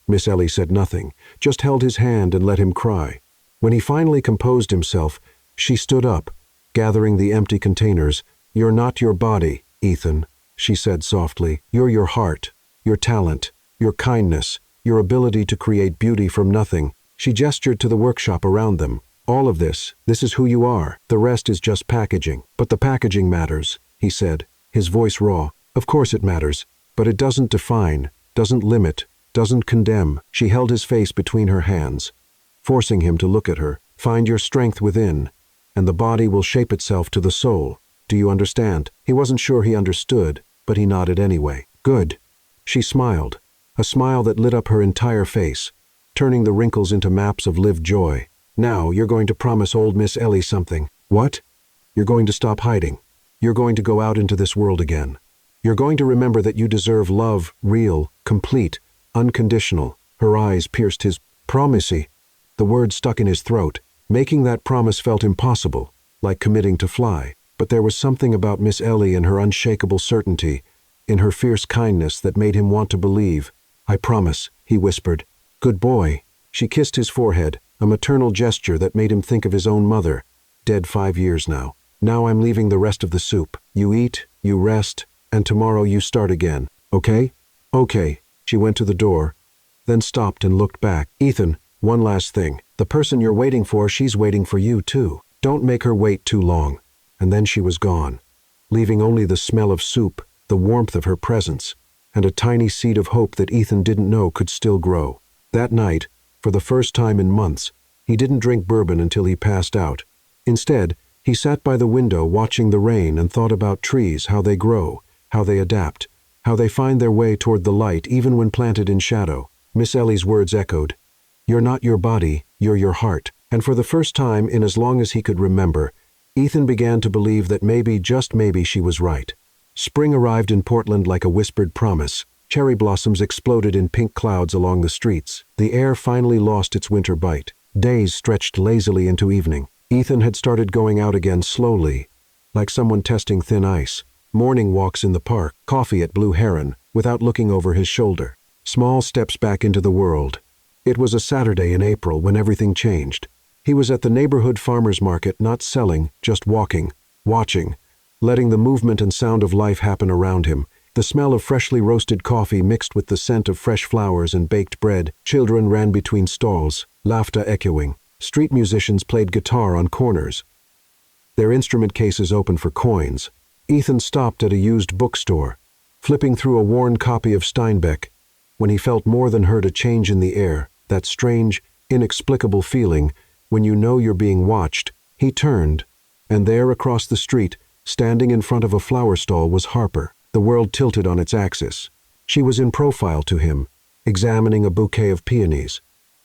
Miss Ellie said nothing, just held his hand and let him cry. When he finally composed himself, she stood up, gathering the empty containers. "You're not your body, Ethan," she said softly. "You're your heart, your talent, your kindness, your ability to create beauty from nothing." She gestured to the workshop around them. "All of this is who you are. The rest is just packaging." "But the packaging matters," he said, his voice raw. "Of course it matters, but it doesn't define, doesn't limit, doesn't condemn." She held his face between her hands, forcing him to look at her. "Find your strength within, and the body will shape itself to the soul. Do you understand?" He wasn't sure he understood, but he nodded anyway. "Good." She smiled, a smile that lit up her entire face, turning the wrinkles into maps of lived joy. "Now you're going to promise old Miss Ellie something." "What?" "You're going to stop hiding. You're going to go out into this world again. You're going to remember that you deserve love, real, complete, unconditional." Her eyes pierced his. "Promisey." The word stuck in his throat. Making that promise felt impossible, like committing to fly. But there was something about Miss Ellie and her unshakable certainty, in her fierce kindness, that made him want to believe. "I promise," he whispered. "Good boy." She kissed his forehead, a maternal gesture that made him think of his own mother, dead 5 years now. "Now I'm leaving the rest of the soup. You eat, you rest, and tomorrow you start again. Okay?" "Okay." She went to the door, then stopped and looked back. "Ethan, one last thing. The person you're waiting for, she's waiting for you too. Don't make her wait too long." And then she was gone, leaving only the smell of soup, the warmth of her presence, and a tiny seed of hope that Ethan didn't know could still grow. That night, for the first time in months, he didn't drink bourbon until he passed out. Instead, he sat by the window watching the rain and thought about trees, how they grow, how they adapt, how they find their way toward the light even when planted in shadow. Miss Ellie's words echoed. "You're not your body, you're your heart." And for the first time in as long as he could remember, Ethan began to believe that maybe, just maybe, she was right. Spring arrived in Portland like a whispered promise. Cherry blossoms exploded in pink clouds along the streets. The air finally lost its winter bite. Days stretched lazily into evening. Ethan had started going out again slowly, like someone testing thin ice. Morning walks in the park, coffee at Blue Heron, without looking over his shoulder. Small steps back into the world. It was a Saturday in April when everything changed. He was at the neighborhood farmer's market, not selling, just walking, watching, letting the movement and sound of life happen around him. The smell of freshly roasted coffee mixed with the scent of fresh flowers and baked bread. Children ran between stalls, laughter echoing. Street musicians played guitar on corners, their instrument cases open for coins. Ethan stopped at a used bookstore, flipping through a worn copy of Steinbeck, when he felt more than heard a change in the air, that strange, inexplicable feeling when you know you're being watched. He turned, and there across the street, standing in front of a flower stall, was Harper. The world tilted on its axis. She was in profile to him, examining a bouquet of peonies.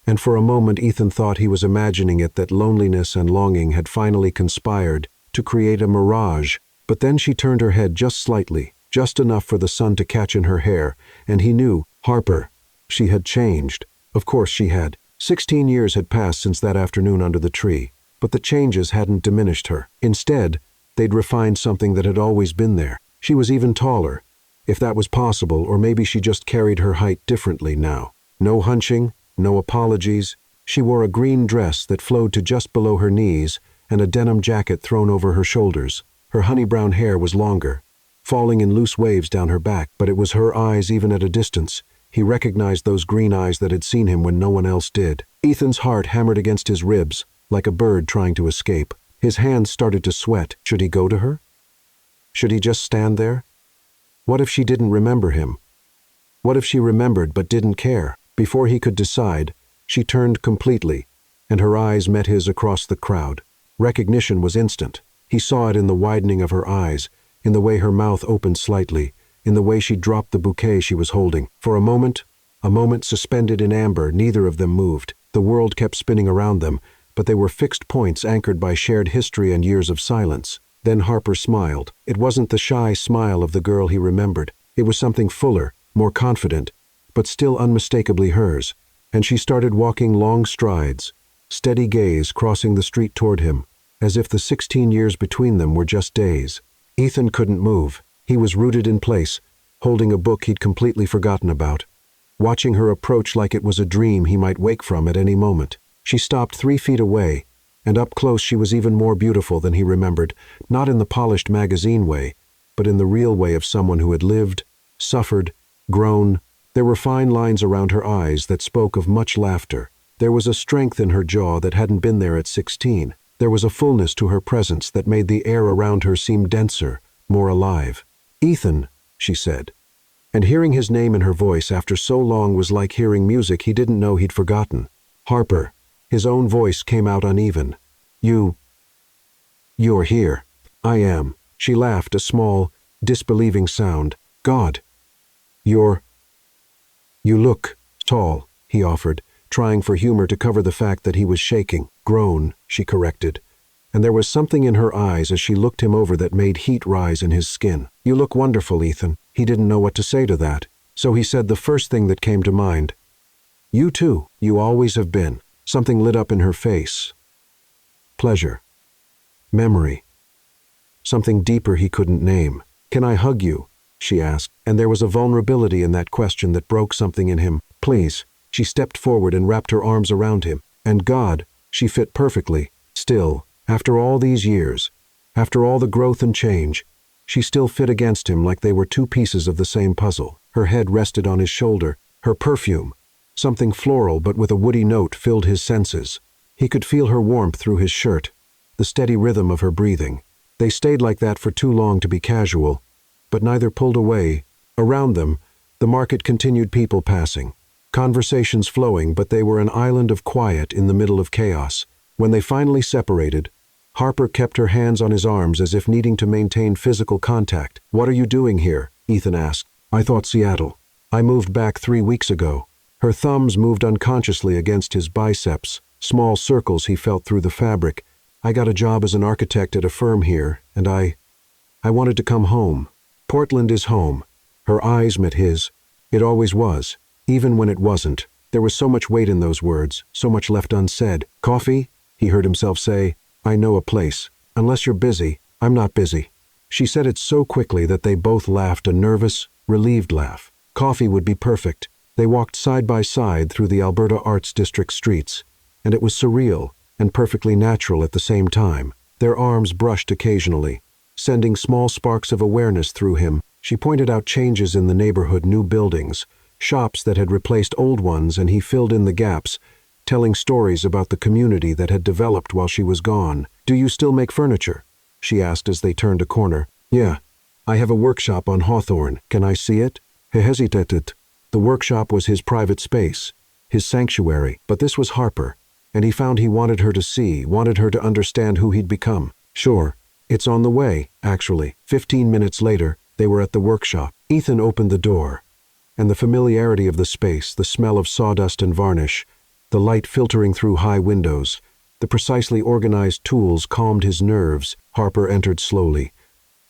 And for a moment Ethan thought he was imagining it, that loneliness and longing had finally conspired to create a mirage. But then she turned her head just slightly, just enough for the sun to catch in her hair, and he knew, Harper. She had changed. Of course she had. 16 years had passed since that afternoon under the tree, but the changes hadn't diminished her. Instead, they'd refined something that had always been there. She was even taller, if that was possible, or maybe she just carried her height differently now. No hunching, no apologies. She wore a green dress that flowed to just below her knees and a denim jacket thrown over her shoulders. Her honey-brown hair was longer, falling in loose waves down her back, but it was her eyes even at a distance. He recognized those green eyes that had seen him when no one else did. Ethan's heart hammered against his ribs, like a bird trying to escape. His hands started to sweat. Should he go to her? Should he just stand there? What if she didn't remember him? What if she remembered but didn't care? Before he could decide, she turned completely, and her eyes met his across the crowd. Recognition was instant. He saw it in the widening of her eyes, in the way her mouth opened slightly, in the way she dropped the bouquet she was holding. For a moment suspended in amber, neither of them moved. The world kept spinning around them, but they were fixed points anchored by shared history and years of silence. Then Harper smiled. It wasn't the shy smile of the girl he remembered. It was something fuller, more confident, but still unmistakably hers. And she started walking long strides, steady gaze crossing the street toward him, as if the 16 years between them were just days. Ethan couldn't move. He was rooted in place, holding a book he'd completely forgotten about, watching her approach like it was a dream he might wake from at any moment. She stopped 3 feet away, and up close she was even more beautiful than he remembered, not in the polished magazine way, but in the real way of someone who had lived, suffered, grown. There were fine lines around her eyes that spoke of much laughter. There was a strength in her jaw that hadn't been there at 16. There was a fullness to her presence that made the air around her seem denser, more alive. "Ethan," she said. And hearing his name in her voice after so long was like hearing music he didn't know he'd forgotten. "Harper." His own voice came out uneven. You're here." "I am." She laughed, a small, disbelieving sound. "God. You look tall," he offered, trying for humor to cover the fact that he was shaking. "Grown," she corrected. And there was something in her eyes as she looked him over that made heat rise in his skin. "You look wonderful, Ethan." He didn't know what to say to that, so he said the first thing that came to mind. "You too. You always have been." Something lit up in her face. Pleasure. Memory. Something deeper he couldn't name. "Can I hug you?" she asked, and there was a vulnerability in that question that broke something in him. "Please." She stepped forward and wrapped her arms around him. And God, she fit perfectly. Still, after all these years, after all the growth and change, she still fit against him like they were 2 pieces of the same puzzle. Her head rested on his shoulder. Her perfume, something floral but with a woody note, filled his senses. He could feel her warmth through his shirt, the steady rhythm of her breathing. They stayed like that for too long to be casual, but neither pulled away. Around them, the market continued, people passing, conversations flowing, but they were an island of quiet in the middle of chaos. When they finally separated, Harper kept her hands on his arms as if needing to maintain physical contact. "What are you doing here?" Ethan asked. "I thought Seattle. I moved back 3 weeks ago." Her thumbs moved unconsciously against his biceps, small circles he felt through the fabric. "I got a job as an architect at a firm here, and I wanted to come home." "Portland is home." Her eyes met his. It always was, even when it wasn't. There was so much weight in those words, so much left unsaid. "Coffee?" he heard himself say. "I know a place. Unless you're busy." "I'm not busy." She said it so quickly that they both laughed, a nervous, relieved laugh. Coffee would be perfect. They walked side by side through the Alberta Arts District streets, and it was surreal and perfectly natural at the same time. Their arms brushed occasionally, sending small sparks of awareness through him. She pointed out changes in the neighborhood, new buildings, shops that had replaced old ones, and he filled in the gaps, telling stories about the community that had developed while she was gone. "Do you still make furniture?" she asked as they turned a corner. "Yeah. I have a workshop on Hawthorne. Can I see it?" He hesitated. The workshop was his private space, his sanctuary, but this was Harper, and he found he wanted her to see, wanted her to understand who he'd become. "Sure. It's on the way, actually." 15 minutes later, they were at the workshop. Ethan opened the door, and the familiarity of the space, the smell of sawdust and varnish, the light filtering through high windows, the precisely organized tools calmed his nerves. Harper entered slowly,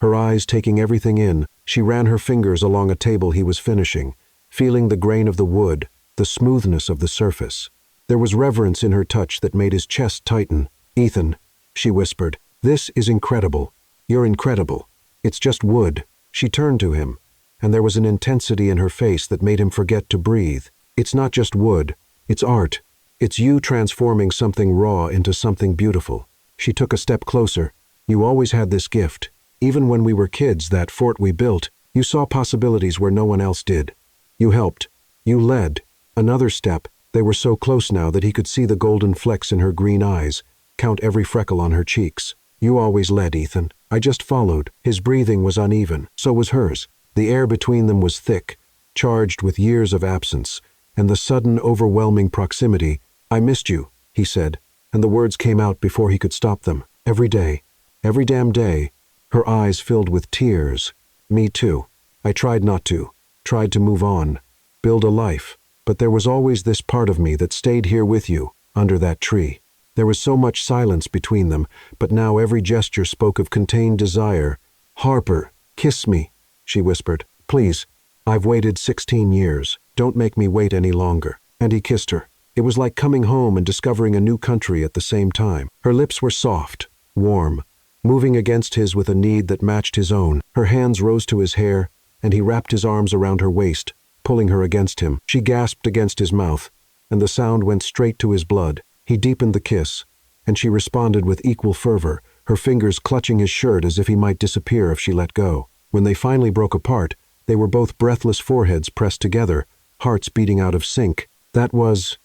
her eyes taking everything in. She ran her fingers along a table he was finishing, feeling the grain of the wood, the smoothness of the surface. There was reverence in her touch that made his chest tighten. "Ethan," she whispered, "this is incredible. You're incredible. It's just wood." She turned to him, and there was an intensity in her face that made him forget to breathe. "It's not just wood. It's art. It's you transforming something raw into something beautiful." She took a step closer. "You always had this gift. Even when we were kids, that fort we built, you saw possibilities where no one else did. You helped. You led." Another step. They were so close now that he could see the golden flecks in her green eyes, count every freckle on her cheeks. "You always led, Ethan. I just followed." His breathing was uneven. So was hers. The air between them was thick, charged with years of absence, and the sudden, overwhelming proximity. "I missed you," he said, and the words came out before he could stop them. "Every day. Every damn day." Her eyes filled with tears. "Me too. I tried not to. Tried to move on. Build a life. But there was always this part of me that stayed here with you, under that tree." There was so much silence between them, but now every gesture spoke of contained desire. "Harper, kiss me," she whispered. "Please. I've waited 16 years. Don't make me wait any longer." And he kissed her. It was like coming home and discovering a new country at the same time. Her lips were soft, warm, moving against his with a need that matched his own. Her hands rose to his hair, and he wrapped his arms around her waist, pulling her against him. She gasped against his mouth, and the sound went straight to his blood. He deepened the kiss, and she responded with equal fervor, her fingers clutching his shirt as if he might disappear if she let go. When they finally broke apart, they were both breathless, foreheads pressed together, hearts beating out of sync. "That was,"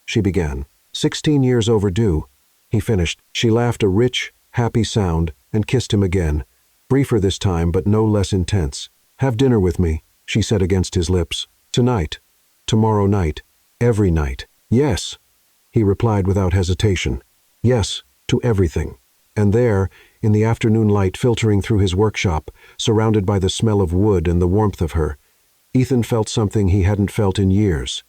she began. "16 years overdue," he finished. She laughed a rich, happy sound and kissed him again, briefer this time but no less intense. "Have dinner with me," she said against his lips. "Tonight. Tomorrow night. Every night." "Yes," he replied without hesitation. "Yes, to everything." And there, in the afternoon light filtering through his workshop, surrounded by the smell of wood and the warmth of her, Ethan felt something he hadn't felt in years.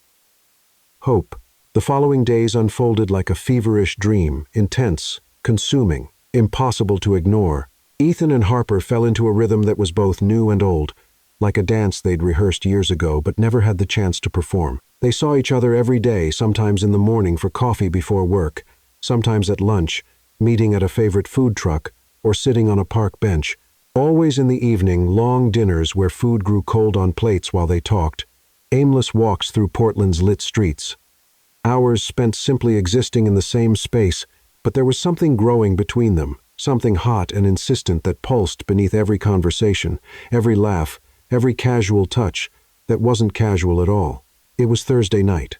Hope. The following days unfolded like a feverish dream, intense, consuming, impossible to ignore. Ethan and Harper fell into a rhythm that was both new and old, like a dance they'd rehearsed years ago but never had the chance to perform. They saw each other every day, sometimes in the morning for coffee before work, sometimes at lunch, meeting at a favorite food truck, or sitting on a park bench. Always in the evening, long dinners where food grew cold on plates while they talked, aimless walks through Portland's lit streets. Hours spent simply existing in the same space, but there was something growing between them, something hot and insistent that pulsed beneath every conversation, every laugh, every casual touch that wasn't casual at all. It was Thursday night,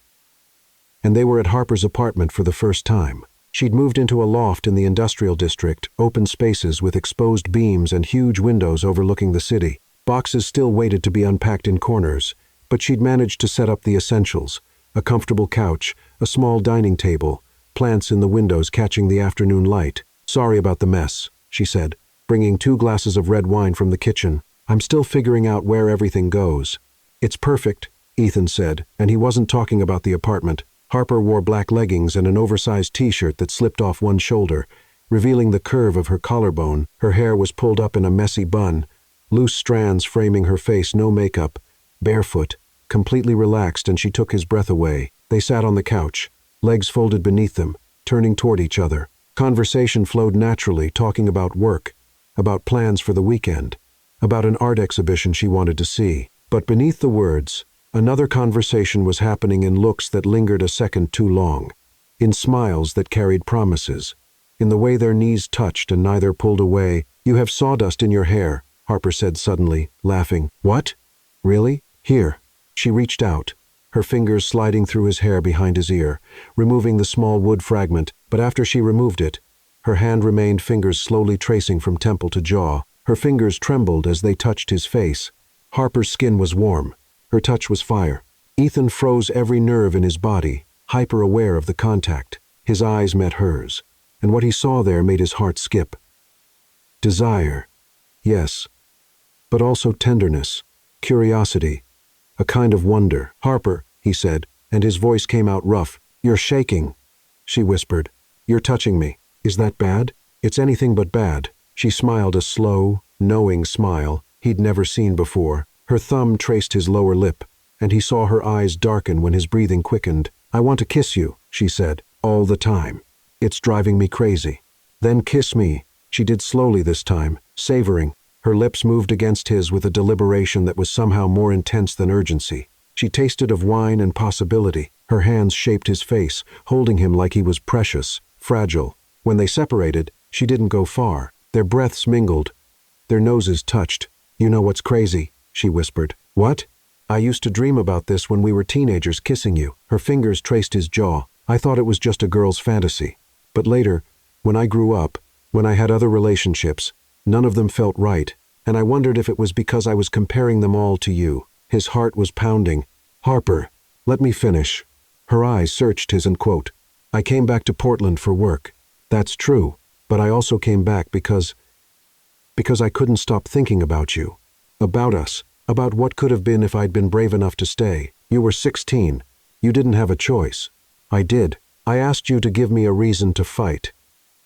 and they were at Harper's apartment for the first time. She'd moved into a loft in the industrial district, open spaces with exposed beams and huge windows overlooking the city. Boxes still waited to be unpacked in corners, but she'd managed to set up the essentials: a comfortable couch, a small dining table, plants in the windows catching the afternoon light. "Sorry about the mess," she said, bringing 2 glasses of red wine from the kitchen. "I'm still figuring out where everything goes." "It's perfect," Ethan said, and he wasn't talking about the apartment. Harper wore black leggings and an oversized t-shirt that slipped off one shoulder, revealing the curve of her collarbone. Her hair was pulled up in a messy bun, loose strands framing her face, no makeup, barefoot, completely relaxed, and she took his breath away. They sat on the couch, legs folded beneath them, turning toward each other. Conversation flowed naturally, talking about work, about plans for the weekend, about an art exhibition she wanted to see. But beneath the words, another conversation was happening in looks that lingered a second too long, in smiles that carried promises, in the way their knees touched and neither pulled away. "You have sawdust in your hair," Harper said suddenly, laughing. What? Really? Here. She reached out, her fingers sliding through his hair behind his ear, removing the small wood fragment, but after she removed it, her hand remained fingers slowly tracing from temple to jaw. Her fingers trembled as they touched his face. Harper's skin was warm. Her touch was fire. Ethan froze every nerve in his body, hyper-aware of the contact. His eyes met hers, and what he saw there made his heart skip. Desire. Yes. But also tenderness, curiosity, a kind of wonder. Harper, he said, and his voice came out rough. You're shaking, she whispered. You're touching me. Is that bad? It's anything but bad. She smiled a slow, knowing smile he'd never seen before. Her thumb traced his lower lip, and he saw her eyes darken when his breathing quickened. I want to kiss you, she said, all the time. It's driving me crazy. Then kiss me. She did slowly this time, savoring. Her lips moved against his with a deliberation that was somehow more intense than urgency. She tasted of wine and possibility. Her hands shaped his face, holding him like he was precious, fragile. When they separated, she didn't go far. Their breaths mingled. Their noses touched. You know what's crazy? She whispered. What? I used to dream about this when we were teenagers, kissing you. Her fingers traced his jaw. I thought it was just a girl's fantasy. But later, when I grew up, when I had other relationships, none of them felt right, and I wondered if it was because I was comparing them all to you. His heart was pounding. Harper, let me finish. Her eyes searched his and quote, I came back to Portland for work. That's true, but I also came back because I couldn't stop thinking about you. About us, about what could have been if I'd been brave enough to stay. You were 16. You didn't have a choice. I did. I asked you to give me a reason to fight.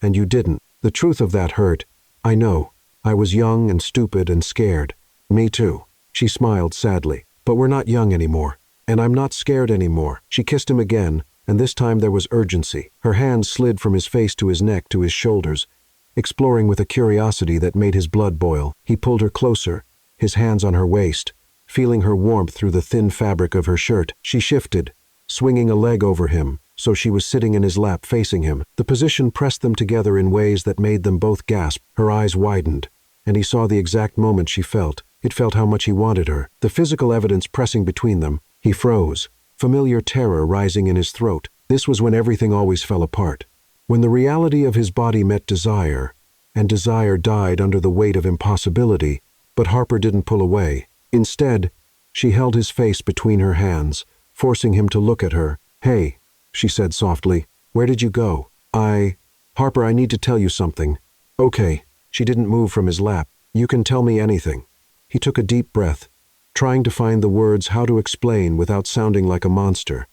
And you didn't. The truth of that hurt. I know. I was young and stupid and scared. Me too. She smiled sadly. But we're not young anymore. And I'm not scared anymore. She kissed him again, and this time there was urgency. Her hands slid from his face to his neck to his shoulders, exploring with a curiosity that made his blood boil. He pulled her closer, his hands on her waist, feeling her warmth through the thin fabric of her shirt. She shifted, swinging a leg over him, so she was sitting in his lap facing him. The position pressed them together in ways that made them both gasp. Her eyes widened, and he saw the exact moment she felt. It felt how much he wanted her. The physical evidence pressing between them. He froze, familiar terror rising in his throat. This was when everything always fell apart. When the reality of his body met desire, and desire died under the weight of impossibility, but Harper didn't pull away. Instead, she held his face between her hands, forcing him to look at her. Hey, she said softly, where did you go? Harper, I need to tell you something. Okay. She didn't move from his lap. You can tell me anything. He took a deep breath, trying to find the words how to explain without sounding like a monster.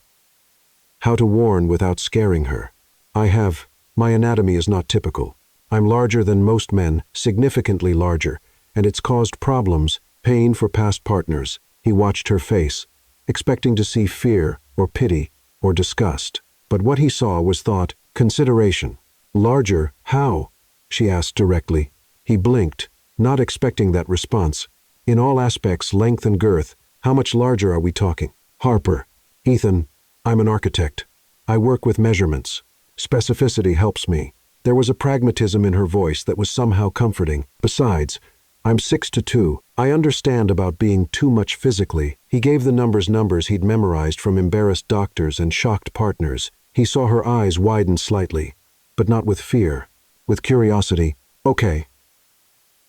How to warn without scaring her. My anatomy is not typical. I'm larger than most men, significantly larger, and it's caused problems, pain for past partners. He watched her face, expecting to see fear or pity or disgust. But what he saw was thought, consideration. Larger? How? She asked directly. He blinked, not expecting that response. In all aspects, length and girth, how much larger are we talking? Harper. Ethan, I'm an architect. I work with measurements. Specificity helps me. There was a pragmatism in her voice that was somehow comforting. Besides, I'm 6'2". I understand about being too much physically. He gave the numbers he'd memorized from embarrassed doctors and shocked partners. He saw her eyes widen slightly, but not with fear, with curiosity. Okay,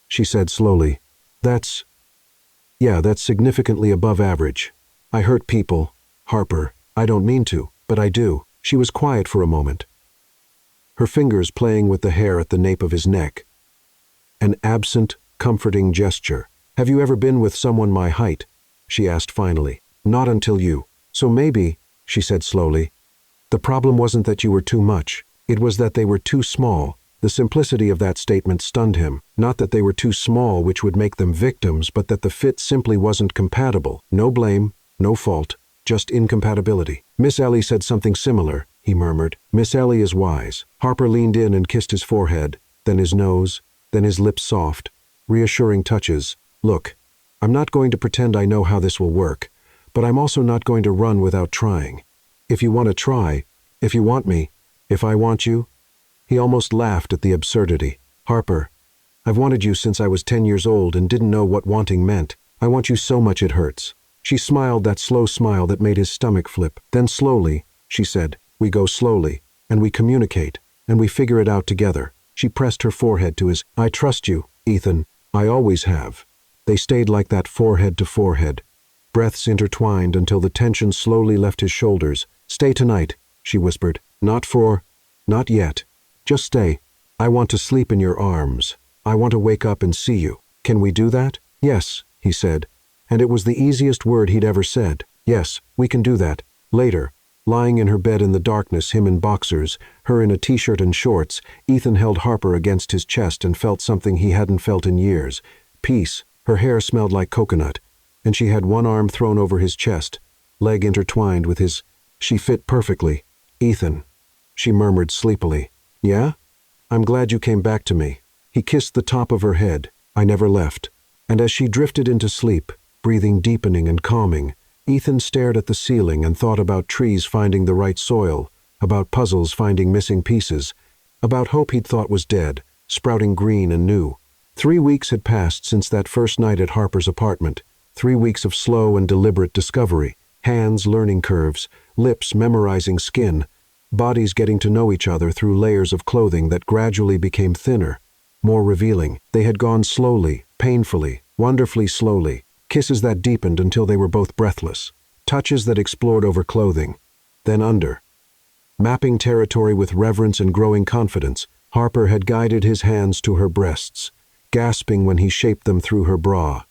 she said slowly. That's significantly above average. I hurt people, Harper. I don't mean to, but I do. She was quiet for a moment, her fingers playing with the hair at the nape of his neck. An absent, comforting gesture. Have you ever been with someone my height? She asked finally. Not until you. So maybe, she said slowly, the problem wasn't that you were too much. It was that they were too small. The simplicity of that statement stunned him. Not that they were too small, which would make them victims, but that the fit simply wasn't compatible. No blame, no fault, just incompatibility. Miss Ellie said something similar, he murmured. Miss Ellie is wise. Harper leaned in and kissed his forehead, then his nose, then his lips soft, reassuring touches. Look, I'm not going to pretend I know how this will work, but I'm also not going to run without trying. If you want to try, if you want me, if I want you. He almost laughed at the absurdity. Harper, I've wanted you since I was 10 years old and didn't know what wanting meant. I want you so much it hurts." She smiled that slow smile that made his stomach flip. "Then slowly," she said, "we go slowly, and we communicate, and we figure it out together." She pressed her forehead to his. "I trust you, Ethan. I always have." They stayed like that, forehead to forehead. Breaths intertwined until the tension slowly left his shoulders. "Stay tonight," she whispered. Not yet. Just stay. I want to sleep in your arms. I want to wake up and see you. Can we do that?" "Yes," he said, and it was the easiest word he'd ever said. "Yes, we can do that." Later, lying in her bed in the darkness, him in boxers, her in a t-shirt and shorts, Ethan held Harper against his chest and felt something he hadn't felt in years. Peace. Her hair smelled like coconut, and she had one arm thrown over his chest, leg intertwined with his. She fit perfectly. "Ethan," she murmured sleepily. "Yeah? I'm glad you came back to me." He kissed the top of her head. "I never left." And as she drifted into sleep, breathing deepening and calming, Ethan stared at the ceiling and thought about trees finding the right soil, about puzzles finding missing pieces, about hope he'd thought was dead, sprouting green and new. 3 weeks had passed since that first night at Harper's apartment. 3 weeks of slow and deliberate discovery, hands learning curves, lips memorizing skin, bodies getting to know each other through layers of clothing that gradually became thinner, more revealing. They had gone slowly, painfully, wonderfully slowly, kisses that deepened until they were both breathless, touches that explored over clothing, then under. Mapping territory with reverence and growing confidence, Harper had guided his hands to her breasts, gasping when he shaped them through her bra,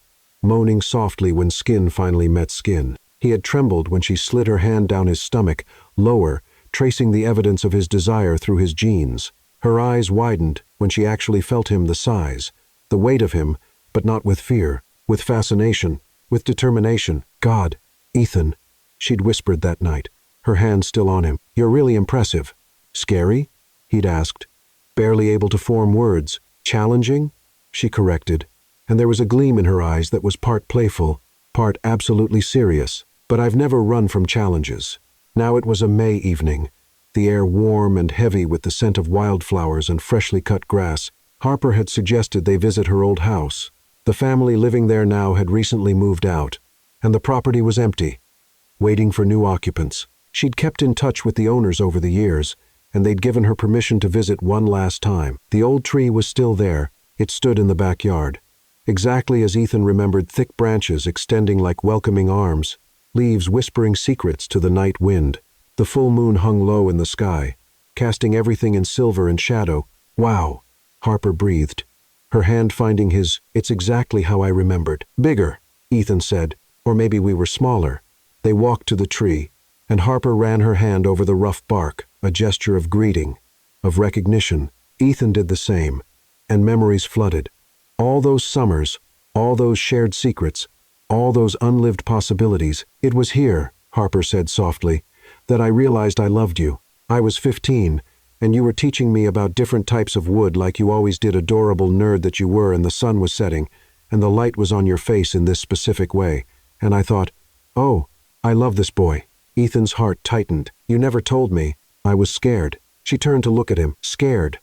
moaning softly when skin finally met skin. He had trembled when she slid her hand down his stomach, lower, tracing the evidence of his desire through his jeans. Her eyes widened when she actually felt him, the size, the weight of him, but not with fear, with fascination, with determination. "God, Ethan," she'd whispered that night, her hand still on him. "You're really impressive." "Scary?" he'd asked, barely able to form words. "Challenging?" she corrected, and there was a gleam in her eyes that was part playful, part absolutely serious. "But I've never run from challenges." Now it was a May evening, the air warm and heavy with the scent of wildflowers and freshly cut grass. Harper had suggested they visit her old house. The family living there now had recently moved out, and the property was empty, waiting for new occupants. She'd kept in touch with the owners over the years, and they'd given her permission to visit one last time. The old tree was still there. It stood in the backyard, exactly as Ethan remembered, thick branches extending like welcoming arms, leaves whispering secrets to the night wind. The full moon hung low in the sky, casting everything in silver and shadow. "Wow," Harper breathed, her hand finding his. "It's exactly how I remembered." "Bigger," Ethan said, "or maybe we were smaller." They walked to the tree, and Harper ran her hand over the rough bark, a gesture of greeting, of recognition. Ethan did the same, and memories flooded. All those summers, all those shared secrets, all those unlived possibilities. "It was here," Harper said softly, "that I realized I loved you. I was 15, and you were teaching me about different types of wood like you always did, adorable nerd that you were, and the sun was setting, and the light was on your face in this specific way. And I thought, oh, I love this boy." Ethan's heart tightened. "You never told me." "I was scared." She turned to look at him. "Scared.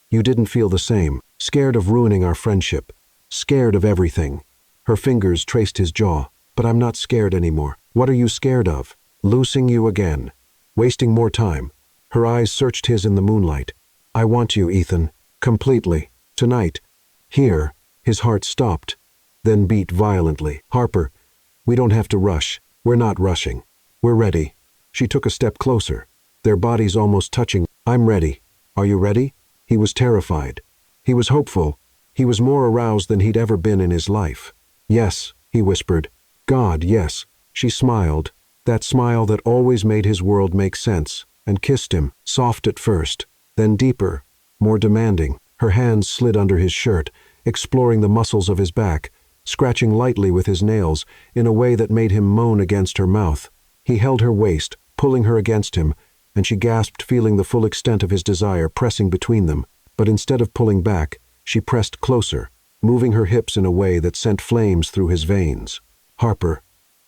You didn't feel the same. Scared of ruining our friendship. Scared of everything." Her fingers traced his jaw. "But I'm not scared anymore." "What are you scared of?" "Losing you again. Wasting more time." Her eyes searched his in the moonlight. "I want you, Ethan. Completely. Tonight. Here." His heart stopped, then beat violently. "Harper, we don't have to rush. We're not rushing. We're ready." She took a step closer, their bodies almost touching. "I'm ready. Are you ready?" He was terrified. He was hopeful. He was more aroused than he'd ever been in his life. "Yes," he whispered. "God, yes." She smiled, that smile that always made his world make sense, and kissed him, soft at first, then deeper, more demanding. Her hands slid under his shirt, exploring the muscles of his back, scratching lightly with his nails in a way that made him moan against her mouth. He held her waist, pulling her against him, and she gasped, feeling the full extent of his desire pressing between them. But instead of pulling back, she pressed closer, moving her hips in a way that sent flames through his veins. "Harper,"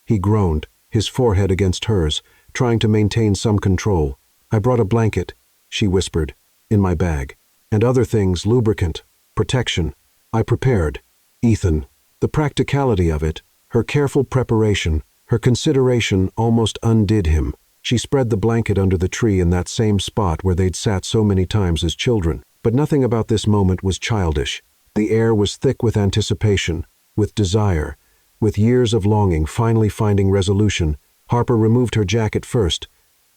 he groaned, his forehead against hers, trying to maintain some control. "I brought a blanket," she whispered, "in my bag. And other things, lubricant, protection." I prepared. Ethan. The practicality of it, her careful preparation, her consideration almost undid him. She spread the blanket under the tree in that same spot where they'd sat so many times as children. But nothing about this moment was childish. The air was thick with anticipation, with desire, with years of longing finally finding resolution. Harper removed her jacket first,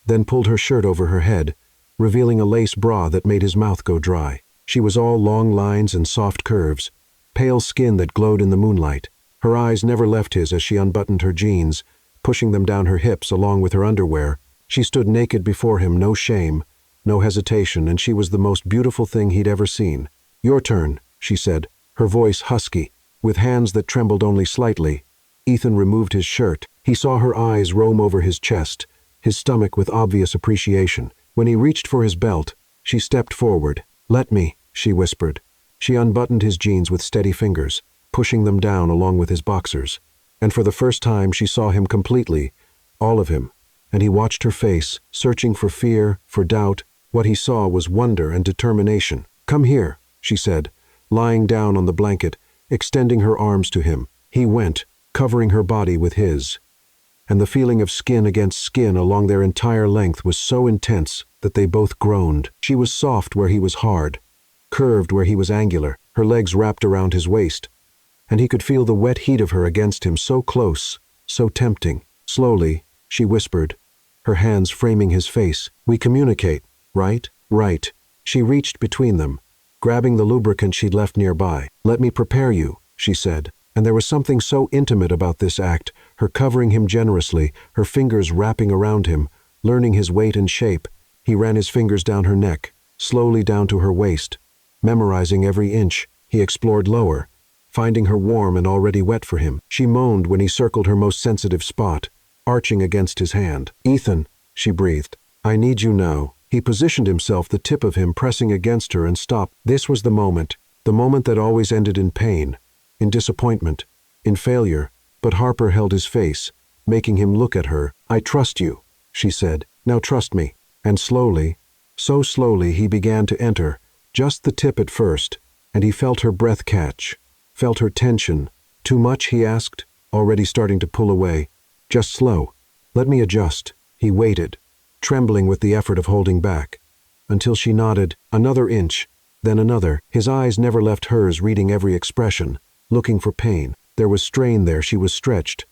then pulled her shirt over her head, revealing a lace bra that made his mouth go dry. She was all long lines and soft curves, pale skin that glowed in the moonlight. Her eyes never left his as she unbuttoned her jeans, pushing them down her hips along with her underwear. She stood naked before him, no shame, no hesitation, and she was the most beautiful thing he'd ever seen. "Your turn," she said, her voice husky, with hands that trembled only slightly. Ethan removed his shirt. He saw her eyes roam over his chest, his stomach with obvious appreciation. When he reached for his belt, she stepped forward. "Let me," she whispered. She unbuttoned his jeans with steady fingers, pushing them down along with his boxers. And for the first time she saw him completely, all of him, and he watched her face, searching for fear, for doubt. What he saw was wonder and determination. "Come here," she said, lying down on the blanket, extending her arms to him. He went, covering her body with his. And the feeling of skin against skin along their entire length was so intense that they both groaned. She was soft where he was hard, curved where he was angular, her legs wrapped around his waist, and he could feel the wet heat of her against him, so close, so tempting. Slowly, she whispered, her hands framing his face, "We communicate, right?" "Right." She reached between them, grabbing the lubricant she'd left nearby. "Let me prepare you," she said. And there was something so intimate about this act, her covering him generously, her fingers wrapping around him, learning his weight and shape. He ran his fingers down her neck, slowly down to her waist. Memorizing every inch, he explored lower, finding her warm and already wet for him. She moaned when he circled her most sensitive spot, arching against his hand. "Ethan," she breathed, "I need you now." He positioned himself, the tip of him pressing against her, and stopped. This was the moment that always ended in pain, in disappointment, in failure. But Harper held his face, making him look at her. "I trust you," she said. "Now trust me." And slowly, so slowly, he began to enter, just the tip at first, and he felt her breath catch, felt her tension. "Too much?" he asked, already starting to pull away. "Just slow. Let me adjust." He waited, trembling with the effort of holding back, until she nodded. Another inch, then another. His eyes never left hers, reading every expression, looking for pain. There was strain there, she was stretched,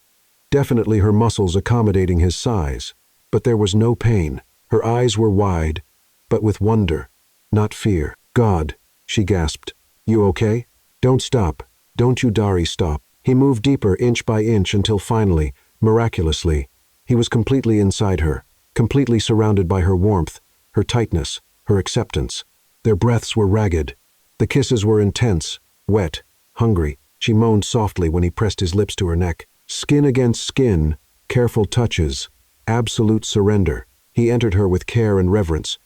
definitely her muscles accommodating his size. But there was no pain. Her eyes were wide, but with wonder, not fear. "God," she gasped. "You okay? Don't stop. Don't you Dari stop." He moved deeper, inch by inch, until finally, miraculously, he was completely inside her, completely surrounded by her warmth, her tightness, her acceptance. Their breaths were ragged. The kisses were intense, wet, hungry. She moaned softly when he pressed his lips to her neck. Skin against skin, careful touches, absolute surrender. He entered her with care and reverence,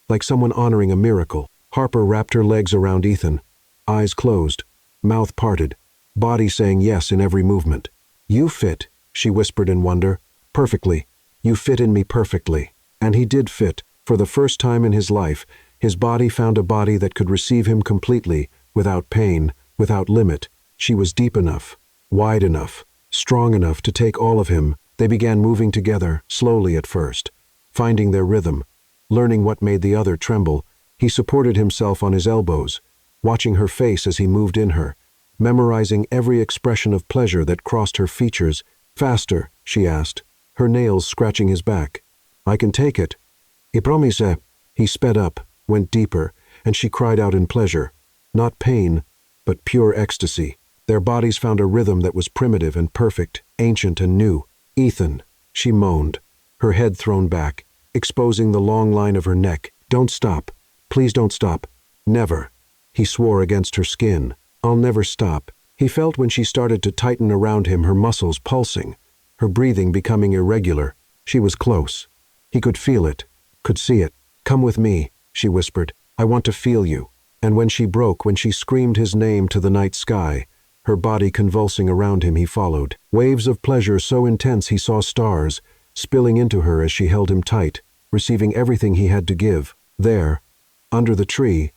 like someone honoring a miracle. Harper wrapped her legs around Ethan, eyes closed, mouth parted, body saying yes in every movement. "You fit," she whispered in wonder. "Perfectly. You fit in me perfectly." And he did fit. For the first time in his life, his body found a body that could receive him completely, without pain, without limit. She was deep enough, wide enough, strong enough to take all of him. They began moving together, slowly at first, finding their rhythm, learning what made the other tremble. He supported himself on his elbows, watching her face as he moved in her, memorizing every expression of pleasure that crossed her features. "Faster," she asked, her nails scratching his back. "I can take it." "I promise." He sped up, went deeper, and she cried out in pleasure. Not pain, but pure ecstasy. Their bodies found a rhythm that was primitive and perfect, ancient and new. "Ethan," she moaned, her head thrown back, exposing the long line of her neck. "Don't stop. Please don't stop. Never." He swore against her skin. "I'll never stop." He felt when she started to tighten around him, her muscles pulsing, her breathing becoming irregular. She was close. He could feel it, could see it. "Come with me," she whispered. "I want to feel you." And when she broke, when she screamed his name to the night sky, her body convulsing around him, he followed. Waves of pleasure so intense he saw stars, spilling into her as she held him tight, receiving everything he had to give. There, under the tree,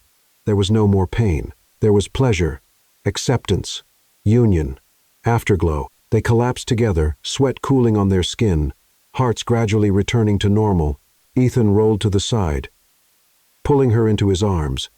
there was no more pain. There was pleasure, acceptance, union, afterglow. They collapsed together, sweat cooling on their skin, hearts gradually returning to normal. Ethan rolled to the side, pulling her into his arms,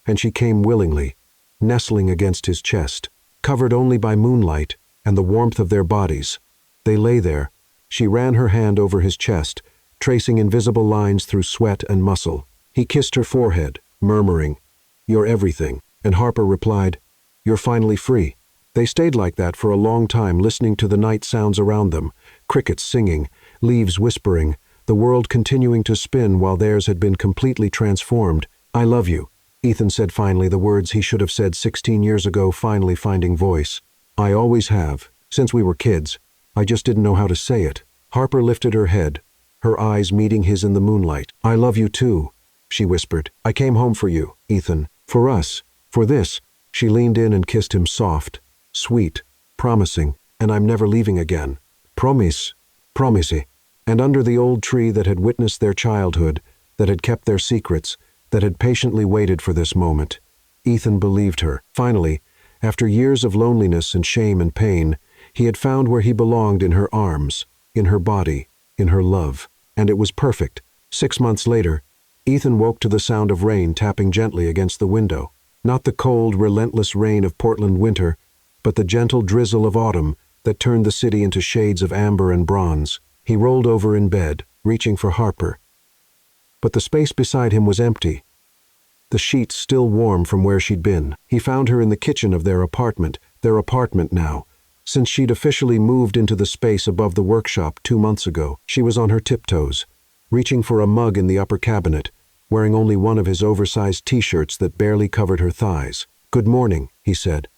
and she came willingly, nestling against his chest, covered only by moonlight and the warmth of their bodies. They lay there. She ran her hand over his chest, tracing invisible lines through sweat and muscle. He kissed her forehead, murmuring, "You're everything," and Harper replied, "You're finally free." They stayed like that for a long time, listening to the night sounds around them, crickets singing, leaves whispering, the world continuing to spin while theirs had been completely transformed. "I love you," Ethan said finally, the words he should have said 16 years ago finally finding voice. "I always have, since we were kids. I just didn't know how to say it." Harper lifted her head, her eyes meeting his in the moonlight. "I love you too," she whispered. "I came home for you, Ethan. For us. For this." She leaned in and kissed him soft, sweet, promising. "And I'm never leaving again. Promise. Promise." And under the old tree that had witnessed their childhood, that had kept their secrets, that had patiently waited for this moment, Ethan believed her. Finally, after years of loneliness and shame and pain, he had found where he belonged, in her arms, in her body, in her love. And it was perfect. 6 months later, Ethan woke to the sound of rain tapping gently against the window. Not the cold, relentless rain of Portland winter, but the gentle drizzle of autumn that turned the city into shades of amber and bronze. He rolled over in bed, reaching for Harper. But the space beside him was empty, the sheets still warm from where she'd been. He found her in the kitchen of their apartment now, since she'd officially moved into the space above the workshop 2 months ago. She was on her tiptoes, reaching for a mug in the upper cabinet, wearing only one of his oversized t-shirts that barely covered her thighs. "Good morning," he said,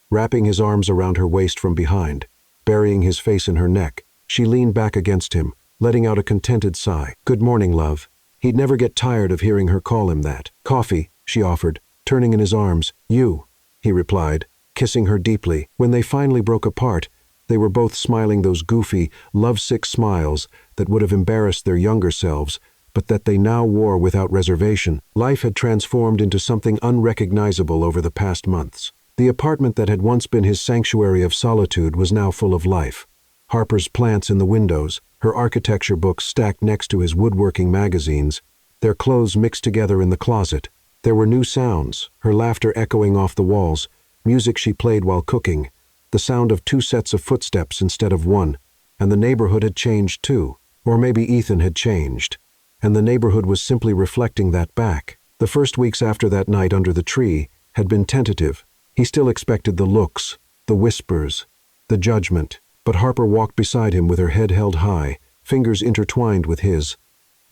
wrapping his arms around her waist from behind, burying his face in her neck. She leaned back against him, letting out a contented sigh. "Good morning, love." He'd never get tired of hearing her call him that. "Coffee," she offered, turning in his arms. "You," he replied, kissing her deeply. When they finally broke apart, they were both smiling those goofy, lovesick smiles that would have embarrassed their younger selves, but that they now wore without reservation. Life had transformed into something unrecognizable over the past months. The apartment that had once been his sanctuary of solitude was now full of life. Harper's plants in the windows, her architecture books stacked next to his woodworking magazines, their clothes mixed together in the closet. There were new sounds, her laughter echoing off the walls, music she played while cooking, the sound of 2 sets of footsteps instead of 1, and the neighborhood had changed too. Or maybe Ethan had changed, and the neighborhood was simply reflecting that back. The first weeks after that night under the tree had been tentative. He still expected the looks, the whispers, the judgment. But Harper walked beside him with her head held high, fingers intertwined with his.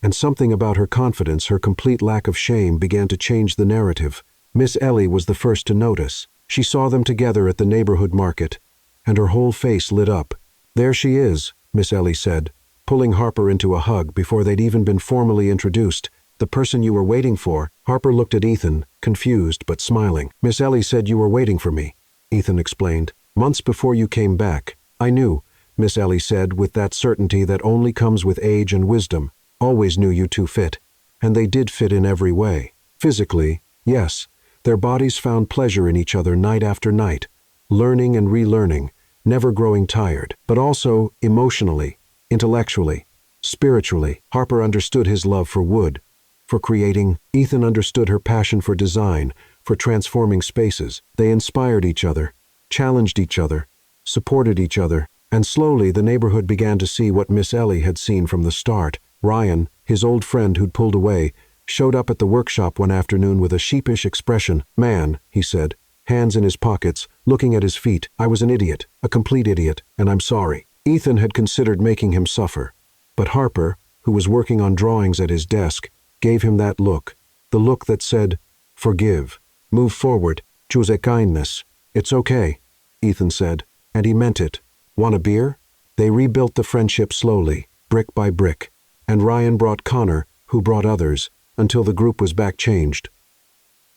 And something about her confidence, her complete lack of shame, began to change the narrative. Miss Ellie was the first to notice. She saw them together at the neighborhood market, and her whole face lit up. "There she is," Miss Ellie said, pulling Harper into a hug before they'd even been formally introduced. "The person you were waiting for." Harper looked at Ethan, confused but smiling. "Miss Ellie said you were waiting for me," Ethan explained. "Months before you came back." "I knew," Miss Ellie said with that certainty that only comes with age and wisdom. "Always knew you two fit." And they did fit in every way. Physically, yes, their bodies found pleasure in each other night after night, learning and relearning, never growing tired. But also emotionally, intellectually, spiritually. Harper understood his love for wood, for creating. Ethan understood her passion for design, for transforming spaces. They inspired each other, challenged each other, supported each other, and slowly the neighborhood began to see what Miss Ellie had seen from the start. Ryan, his old friend who'd pulled away, showed up at the workshop one afternoon with a sheepish expression. "Man," he said, hands in his pockets, looking at his feet, "I was an idiot, a complete idiot, and I'm sorry." Ethan had considered making him suffer, but Harper, who was working on drawings at his desk, gave him that look, the look that said, "Forgive, move forward, choose a kindness." "It's okay," Ethan said, and he meant it. "Want a beer?" They rebuilt the friendship slowly, brick by brick, and Ryan brought Connor, who brought others, until the group was back changed.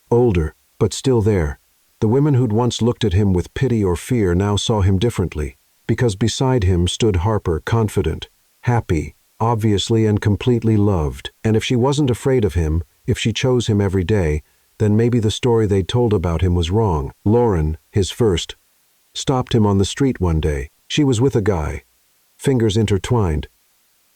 Older, but still there. The women who'd once looked at him with pity or fear now saw him differently, because beside him stood Harper, confident, happy, obviously and completely loved. And if she wasn't afraid of him, if she chose him every day, then maybe the story they'd told about him was wrong. Lauren, his first, stopped him on the street one day. She was with a guy, fingers intertwined,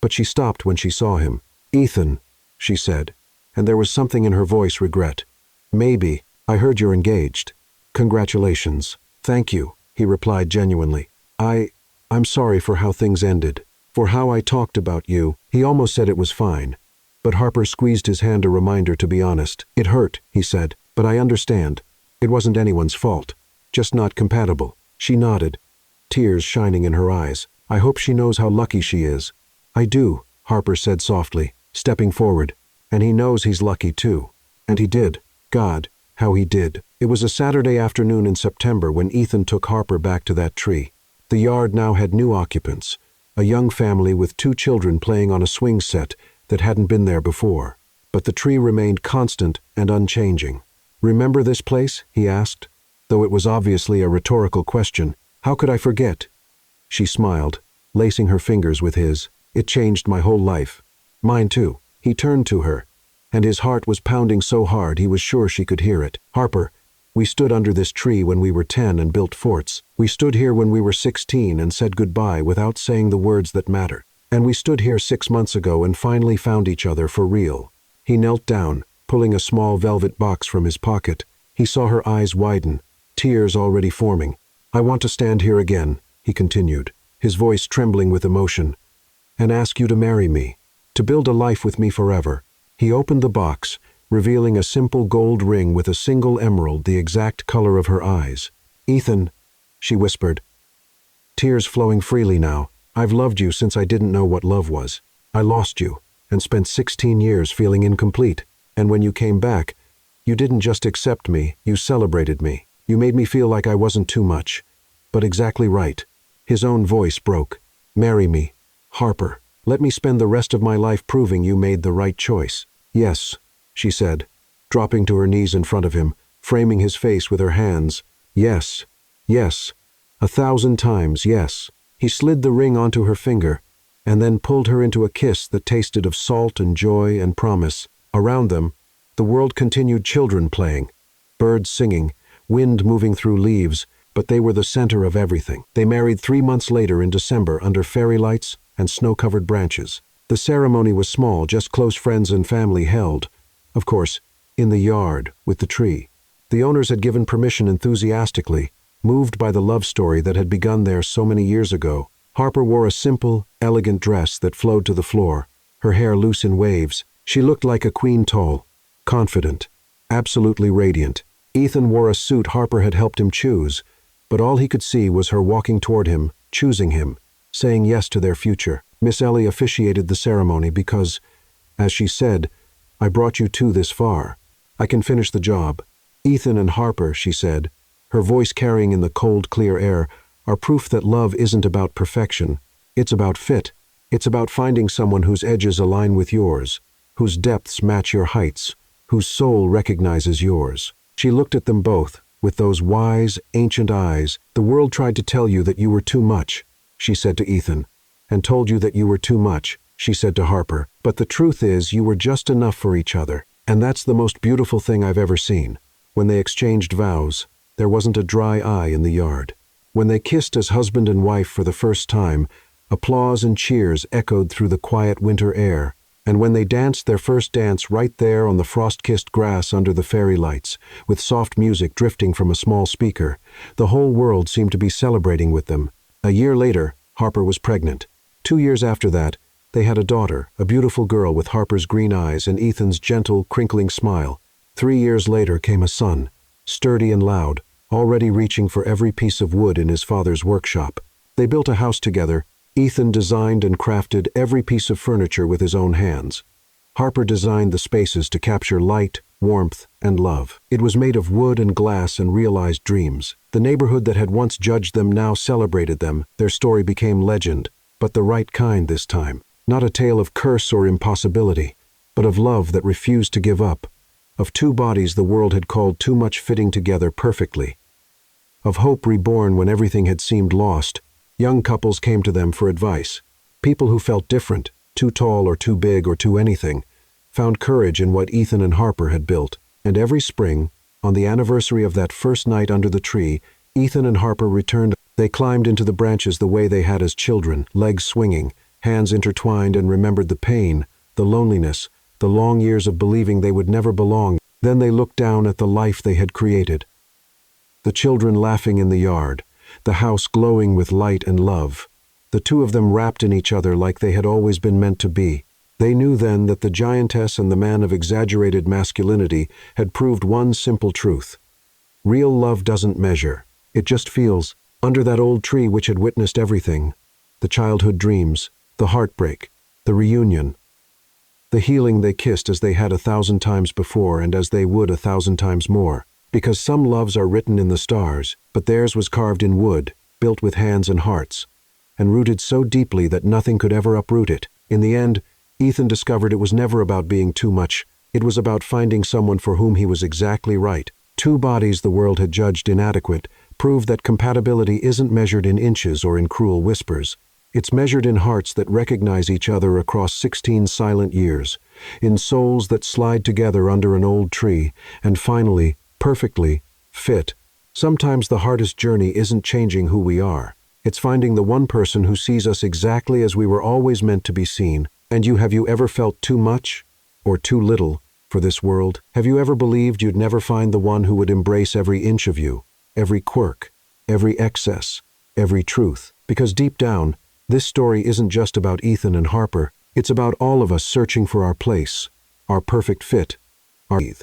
but she stopped when she saw him. "Ethan," she said, and there was something in her voice regret. "Maybe. I heard you're engaged. Congratulations." "Thank you," he replied genuinely. I'm sorry for how things ended, for how I talked about you." He almost said it was fine, but Harper squeezed his hand a reminder to be honest. "It hurt," he said, "but I understand. It wasn't anyone's fault. Just not compatible." She nodded, tears shining in her eyes. "I hope she knows how lucky she is." "I do," Harper said softly, stepping forward. "And he knows he's lucky too." And he did. God, how he did. It was a Saturday afternoon in September when Ethan took Harper back to that tree. The yard now had new occupants, a young family with 2 children playing on a swing set that hadn't been there before. But the tree remained constant and unchanging. "Remember this place?" he asked, though it was obviously a rhetorical question. "How could I forget?" She smiled, lacing her fingers with his. "It changed my whole life." "Mine too." He turned to her, and his heart was pounding so hard he was sure she could hear it. "Harper, we stood under this tree when we were 10 and built forts. We stood here when we were 16 and said goodbye without saying the words that matter. And we stood here 6 months ago and finally found each other for real." He knelt down, pulling a small velvet box from his pocket. He saw her eyes widen, tears already forming. "I want to stand here again," he continued, his voice trembling with emotion, "and ask you to marry me, to build a life with me forever." He opened the box, revealing a simple gold ring with a single emerald the exact color of her eyes. "Ethan," she whispered, tears flowing freely now, "I've loved you since I didn't know what love was. I lost you, and spent 16 years feeling incomplete. And when you came back, you didn't just accept me, you celebrated me. You made me feel like I wasn't too much, but exactly right." His own voice broke. "Marry me, Harper. Let me spend the rest of my life proving you made the right choice." "Yes," she said, dropping to her knees in front of him, framing his face with her hands. "Yes, yes, 1,000 times yes." He slid the ring onto her finger, and then pulled her into a kiss that tasted of salt and joy and promise. Around them, the world continued, children playing, birds singing, wind moving through leaves, but they were the center of everything. They married 3 months later in December under fairy lights and snow-covered branches. The ceremony was small, just close friends and family held, of course, in the yard with the tree. The owners had given permission enthusiastically, moved by the love story that had begun there so many years ago. Harper wore a simple, elegant dress that flowed to the floor, her hair loose in waves. She looked like a queen, tall, confident, absolutely radiant. Ethan wore a suit Harper had helped him choose, but all he could see was her walking toward him, choosing him, saying yes to their future. Miss Ellie officiated the ceremony because, as she said, "I brought you 2 this far. I can finish the job." "Ethan and Harper," she said, her voice carrying in the cold, clear air, "are proof that love isn't about perfection. It's about fit. It's about finding someone whose edges align with yours, whose depths match your heights, whose soul recognizes yours." She looked at them both, with those wise, ancient eyes. "The world tried to tell you that you were too much," she said to Ethan, "and told you that you were too much," she said to Harper. "But the truth is you were just enough for each other. And that's the most beautiful thing I've ever seen." When they exchanged vows, there wasn't a dry eye in the yard. When they kissed as husband and wife for the first time, applause and cheers echoed through the quiet winter air. And when they danced their first dance right there on the frost-kissed grass under the fairy lights, with soft music drifting from a small speaker, the whole world seemed to be celebrating with them. A year later, Harper was pregnant. 2 years after that, they had a daughter, a beautiful girl with Harper's green eyes and Ethan's gentle, crinkling smile. 3 years later came a son, sturdy and loud, already reaching for every piece of wood in his father's workshop. They built a house together. Ethan designed and crafted every piece of furniture with his own hands. Harper designed the spaces to capture light, warmth, and love. It was made of wood and glass and realized dreams. The neighborhood that had once judged them now celebrated them. Their story became legend, but the right kind this time. Not a tale of curse or impossibility, but of love that refused to give up. Of 2 bodies the world had called too much fitting together perfectly. Of hope reborn when everything had seemed lost. Young couples came to them for advice. People who felt different, too tall or too big or too anything, found courage in what Ethan and Harper had built. And every spring, on the anniversary of that first night under the tree, Ethan and Harper returned. They climbed into the branches the way they had as children, legs swinging, hands intertwined, and remembered the pain, the loneliness, the long years of believing they would never belong. Then they looked down at the life they had created. The children laughing in the yard, the house glowing with light and love, the two of them wrapped in each other like they had always been meant to be. They knew then that the giantess and the man of exaggerated masculinity had proved one simple truth. Real love doesn't measure. It just feels. Under that old tree which had witnessed everything, the childhood dreams, the heartbreak, the reunion, the healing they kissed as they had 1,000 times before and as they would 1,000 times more. Because some loves are written in the stars, but theirs was carved in wood, built with hands and hearts, and rooted so deeply that nothing could ever uproot it. In the end, Ethan discovered it was never about being too much. It was about finding someone for whom he was exactly right. Two bodies the world had judged inadequate proved that compatibility isn't measured in inches or in cruel whispers. It's measured in hearts that recognize each other across 16 silent years, in souls that slide together under an old tree, and finally, perfectly, fit. Sometimes the hardest journey isn't changing who we are. It's finding the one person who sees us exactly as we were always meant to be seen. And have you ever felt too much or too little for this world? Have you ever believed you'd never find the one who would embrace every inch of you, every quirk, every excess, every truth? Because deep down, this story isn't just about Ethan and Harper. It's about all of us searching for our place, our perfect fit, our breathe.